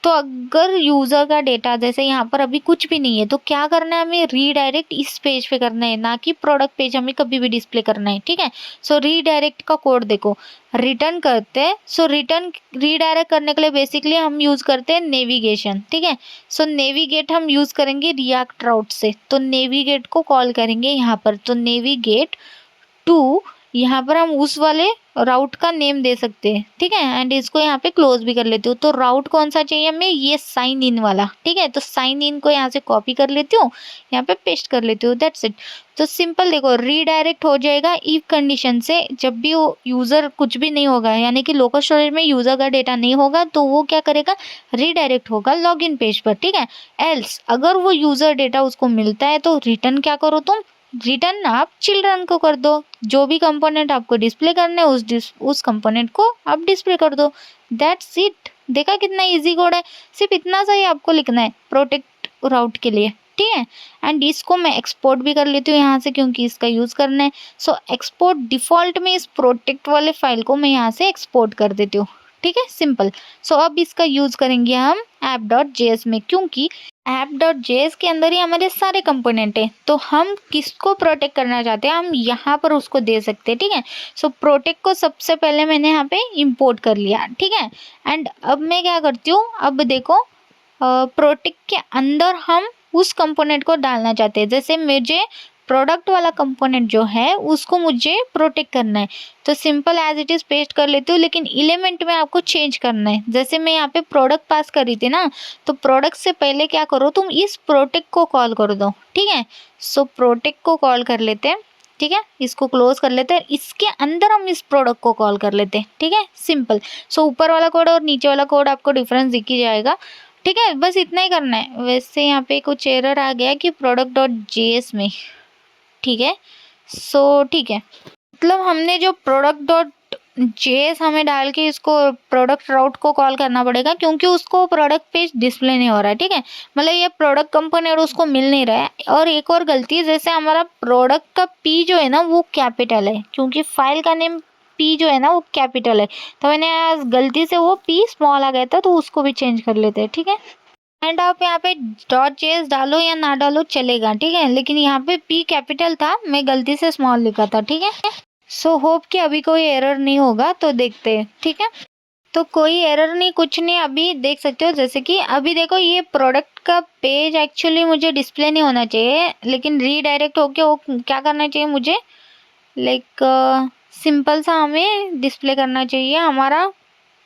तो अगर यूज़र का डेटा जैसे यहाँ पर अभी कुछ भी नहीं है, तो क्या करना है हमें, रीडायरेक्ट इस पेज पे करना है, ना कि प्रोडक्ट पेज हमें कभी भी डिस्प्ले करना है, ठीक है। सो रीडायरेक्ट का कोड देखो, रिटर्न करते हैं। सो रिटर्न रीडायरेक्ट करने के लिए बेसिकली हम यूज़ करते हैं नेविगेशन, ठीक है। सो नेविगेट हम यूज़ करेंगे रिएक्ट राउट से, तो नेविगेट को कॉल करेंगे यहाँ पर, तो नेविगेट टू, यहाँ पर हम उस वाले राउट का नेम दे सकते हैं, ठीक है। एंड इसको यहाँ पे क्लोज भी कर लेती हूँ। तो राउट कौन सा चाहिए हमें, ये साइन इन वाला, ठीक है। तो साइन इन को यहाँ से कॉपी कर लेती हूँ, यहाँ पे पेस्ट कर लेती हूँ, दैट्स इट। तो सिंपल देखो, रीडायरेक्ट हो जाएगा इफ कंडीशन से। जब भी वो यूज़र कुछ भी नहीं होगा, यानी कि लोकल स्टोरेज में यूज़र का डेटा नहीं होगा, तो वो क्या करेगा, रीडायरेक्ट होगा लॉगिन पेज पर, ठीक है। एल्स अगर वो यूज़र डेटा उसको मिलता है, तो रिटर्न क्या करो तुम, रिटर्न आप चिल्ड्रन को कर दो। जो भी कंपोनेंट आपको डिस्प्ले करना है उस कंपोनेंट को आप डिस्प्ले कर दो, दैट्स इट। देखा कितना इजी कोड है, सिर्फ इतना सा ही आपको लिखना है प्रोटेक्ट राउट के लिए, ठीक है। एंड इसको मैं एक्सपोर्ट भी कर लेती हूँ यहाँ से, क्योंकि इसका यूज़ करना है। सो एक्सपोर्ट डिफ़ॉल्ट में इस प्रोटेक्ट वाले फाइल को मैं यहाँ से एक्सपोर्ट कर देती हूँ, ठीक है, सिंपल। सो अब इसका यूज़ करेंगे हम app.js में, क्योंकि app.js के अंदर ही हमारे सारे कंपोनेंट हैं। तो हम किसको प्रोटेक्ट करना चाहते हैं, हम यहाँ पर उसको दे सकते हैं, ठीक है। सो प्रोटेक्ट को सबसे पहले मैंने यहाँ पे इंपोर्ट कर लिया, ठीक है। एंड अब मैं क्या करती हूँ, अब देखो प्रोटेक्ट के अंदर हम उस कंपोनेंट को डालना चाहते हैं। जैसे मुझे प्रोडक्ट वाला कंपोनेंट जो है उसको मुझे प्रोटेक्ट करना है, तो simple as it is paste कर लेती हूँ, लेकिन एलिमेंट में आपको चेंज करना है। जैसे मैं यहाँ पे प्रोडक्ट पास कर रही थी ना, तो प्रोडक्ट से पहले क्या करो तुम, इस प्रोटेक्ट को कॉल कर दो, ठीक है। सो प्रोटेक्ट को कॉल कर लेते हैं, ठीक है, इसको क्लोज कर लेते हैं। इसके अंदर हम इस प्रोडक्ट को कॉल कर लेते हैं, ठीक है, सिंपल। सो ऊपर वाला कोड और नीचे वाला कोड आपको डिफरेंस दिख ही जाएगा, ठीक है, बस इतना ही करना है। वैसे यहाँ पे कुछ एरर आ गया कि product.js में, ठीक है। सो ठीक है, मतलब हमने जो product.js हमें डाल के इसको प्रोडक्ट राउट को कॉल करना पड़ेगा, क्योंकि उसको प्रोडक्ट पेज डिस्प्ले नहीं हो रहा है, ठीक है। मतलब ये प्रोडक्ट कंपोनेंट उसको मिल नहीं रहा है। और एक और गलती है, जैसे हमारा प्रोडक्ट का पी जो है ना वो कैपिटल है, क्योंकि फाइल का नेम पी जो है ना वो कैपिटल है, तो मैंने आज गलती से वो पी स्मॉल आ गया था, तो उसको भी चेंज कर लेते हैं, ठीक है। एंड आप यहाँ पे .js डालो या ना डालो चलेगा, ठीक है, लेकिन यहाँ पे पी कैपिटल था, मैं गलती से स्मॉल लिखा था, ठीक है। सो होप कि अभी कोई एरर नहीं होगा, तो देखते हैं, ठीक है। तो कोई एरर नहीं, कुछ नहीं, अभी देख सकते हो। जैसे कि अभी देखो, ये प्रोडक्ट का पेज एक्चुअली मुझे डिस्प्ले नहीं होना चाहिए, लेकिन रीडायरेक्ट होके वो क्या करना चाहिए मुझे, लाइक सिंपल सा हमें डिस्प्ले करना चाहिए हमारा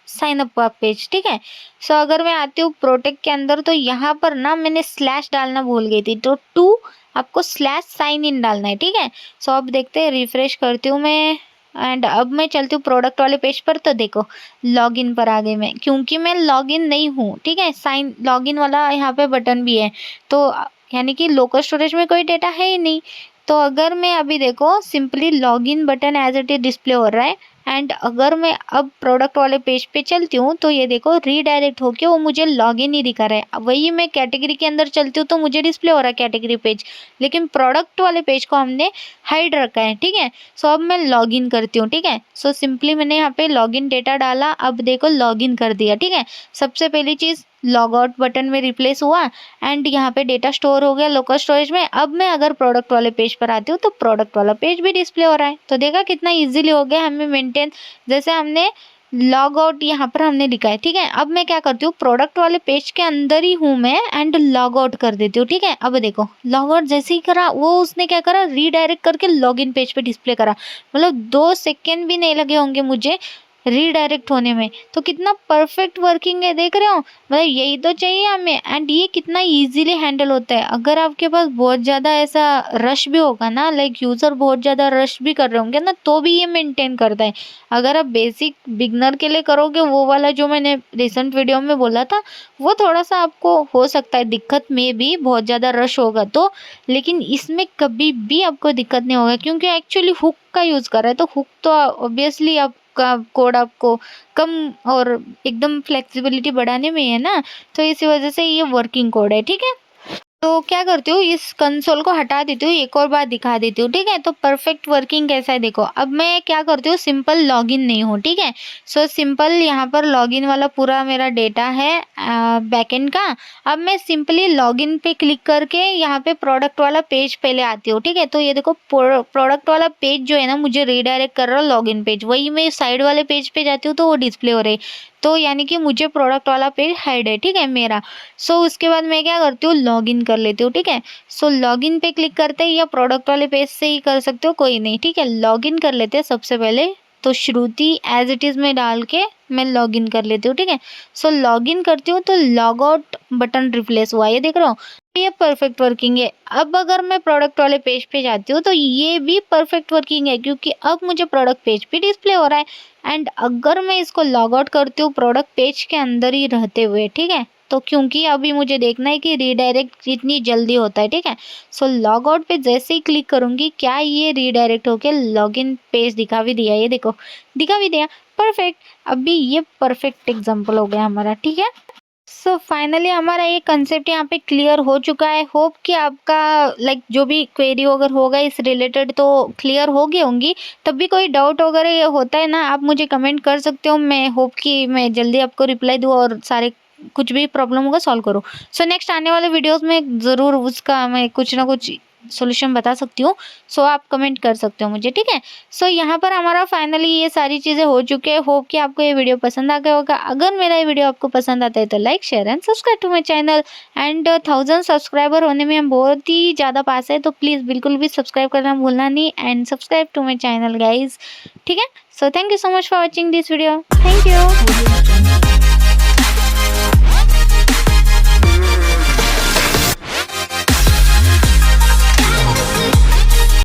साइन अप का पेज, ठीक है। सो अगर मैं आती हूँ प्रोटेक्ट के अंदर, तो यहाँ पर ना मैंने स्लैश डालना भूल गई थी, तो टू आपको स्लैश साइन इन डालना है, ठीक है। सो अब देखते हैं, रिफ्रेश करती हूँ मैं, एंड अब मैं चलती हूँ प्रोडक्ट वाले पेज पर। तो देखो लॉगिन पर आ गई मैं, क्योंकि मैं लॉगिन नहीं हूँ, ठीक है। साइन लॉगिन वाला यहाँ पे बटन भी है, तो यानी कि लोकल स्टोरेज में कोई डेटा है ही नहीं। तो अगर मैं अभी देखो simply login button as it is display हो रहा है, एंड अगर मैं अब प्रोडक्ट वाले पेज पे चलती हूँ, तो ये देखो रीडायरेक्ट होके वो मुझे लॉगिन ही दिखा रहा है। वही मैं कैटेगरी के अंदर चलती हूँ, तो मुझे डिस्प्ले हो रहा है कैटेगरी पेज, लेकिन प्रोडक्ट वाले पेज को हमने हाइड रखा है, ठीक है। सो अब मैं लॉगिन करती हूँ, ठीक है। सो सिंपली मैंने यहाँ पे लॉगिन डेटा डाला, अब देखो लॉगिन कर दिया, ठीक है। सबसे पहली चीज़ लॉग आउट बटन में रिप्लेस हुआ, एंड यहाँ पे डेटा स्टोर हो गया लोकल स्टोरेज में। अब मैं अगर प्रोडक्ट वाले पेज पर आती हूँ, तो प्रोडक्ट वाला पेज भी डिस्प्ले हो रहा है। तो देखा कितना इजीली हो गया हमें मेंटेन, जैसे हमने लॉग आउट यहाँ पर हमने लिखा है, ठीक है। अब मैं क्या करती हूँ, प्रोडक्ट वाले पेज के अंदर ही हूँ मैं, एंड लॉग आउट कर देती हूँ, ठीक है। अब देखो लॉग आउट जैसे ही करा, वो उसने क्या करा, रीडायरेक्ट करके लॉगिन पेज पे डिस्प्ले करा। मतलब 2 सेकेंड भी नहीं लगे होंगे मुझे रीडायरेक्ट होने में। तो कितना परफेक्ट वर्किंग है, देख रहे हो, मतलब यही तो चाहिए हमें। एंड ये कितना इजीली हैंडल होता है। अगर आपके पास बहुत ज़्यादा ऐसा रश भी होगा ना, लाइक यूज़र बहुत ज़्यादा रश भी कर रहे होंगे ना, तो भी ये मेंटेन करता है। अगर आप बेसिक बिगनर के लिए करोगे, वो वाला जो मैंने रिसेंट वीडियो में बोला था, वो थोड़ा सा आपको हो सकता है दिक्कत में भी, बहुत ज़्यादा रश होगा तो। लेकिन इसमें कभी भी आपको दिक्कत नहीं होगा, क्योंकि एक्चुअली हुक का यूज़ कर रहा है, तो हुक तो ऑब्वियसली का कोड आपको कम और एकदम फ्लेक्सिबिलिटी बढ़ाने में है ना, तो इसी वजह से ये वर्किंग कोड है, ठीक है। तो क्या करती हूँ, इस कंसोल को हटा देती हूँ, एक और बार दिखा देती हूँ, ठीक है। तो परफेक्ट वर्किंग कैसा है देखो। अब मैं क्या करती हूँ, सिंपल लॉगिन नहीं हूँ, ठीक है। सो सिंपल यहाँ पर लॉगिन वाला पूरा मेरा डेटा है बैकएंड का। अब मैं सिंपली लॉगिन पे क्लिक करके यहाँ पे प्रोडक्ट वाला पेज पहले आती हूँ, ठीक है। तो ये देखो प्रोडक्ट वाला पेज जो है ना, मुझे रीडायरेक्ट कर रहा है लॉगिन पेज। वही मैं साइड वाले पेज पे जाती हूँ तो वो डिस्प्ले हो रही, तो यानी कि मुझे प्रोडक्ट वाला पेज हाइड है, ठीक है मेरा। सो उसके बाद मैं क्या करती हूँ, लॉगिन कर लेती हूँ, ठीक है। सो लॉगिन पे क्लिक करते ही या प्रोडक्ट वाले पेज से ही कर सकते हो, कोई नहीं, ठीक है। लॉगिन कर लेते हैं सबसे पहले। तो श्रुति एज इट इज़ में डाल के मैं लॉगिन कर लेती हूँ, ठीक है। सो लॉगिन करती हूँ तो लॉग आउट बटन रिप्लेस हुआ, ये देख रहा हूँ, ये परफेक्ट वर्किंग है। अब अगर मैं प्रोडक्ट वाले पेज पे जाती हूँ तो ये भी परफेक्ट वर्किंग है, क्योंकि अब मुझे प्रोडक्ट पेज पे डिस्प्ले हो रहा है। एंड अगर मैं इसको लॉग आउट करती हूँ प्रोडक्ट पेज के अंदर ही रहते हुए, ठीक है, तो क्योंकि अभी मुझे देखना है कि रीडायरेक्ट कितनी जल्दी होता है, ठीक है। सो लॉग आउट पे जैसे ही क्लिक करूंगी, क्या ये रीडायरेक्ट होके लॉगिन पेज दिखा भी दिया, ये देखो दिखा भी दिया, परफेक्ट। अभी ये परफेक्ट एग्जांपल हो गया हमारा, ठीक है। सो फाइनली हमारा ये कंसेप्ट यहाँ पे क्लियर हो चुका है। होप कि आपका जो भी क्वेरी अगर होगा इस रिलेटेड तो क्लियर हो गई होंगी। तब भी कोई डाउट वगैरह ये होता है ना, आप मुझे कमेंट कर सकते हो। मैं होप कि मैं जल्दी आपको रिप्लाई दूँ और सारे कुछ भी प्रॉब्लम होगा सॉल्व करो। सो नेक्स्ट आने वाले वीडियोस में ज़रूर उसका मैं कुछ ना कुछ सॉल्यूशन बता सकती हूँ। सो आप कमेंट कर सकते हो मुझे, ठीक है। सो यहाँ पर हमारा फाइनली ये सारी चीज़ें हो चुके हैं। होप कि आपको ये वीडियो पसंद आ गया होगा। अगर मेरा ये वीडियो आपको पसंद आता है तो like share and subscribe to my channel. And 1000 subscriber होने में हम बहुत ही ज़्यादा पास है, तो प्लीज़ बिल्कुल भी सब्सक्राइब करना भूलना नहीं and subscribe to my channel guys, ठीक है। So thank you so much for watching this video, thank you.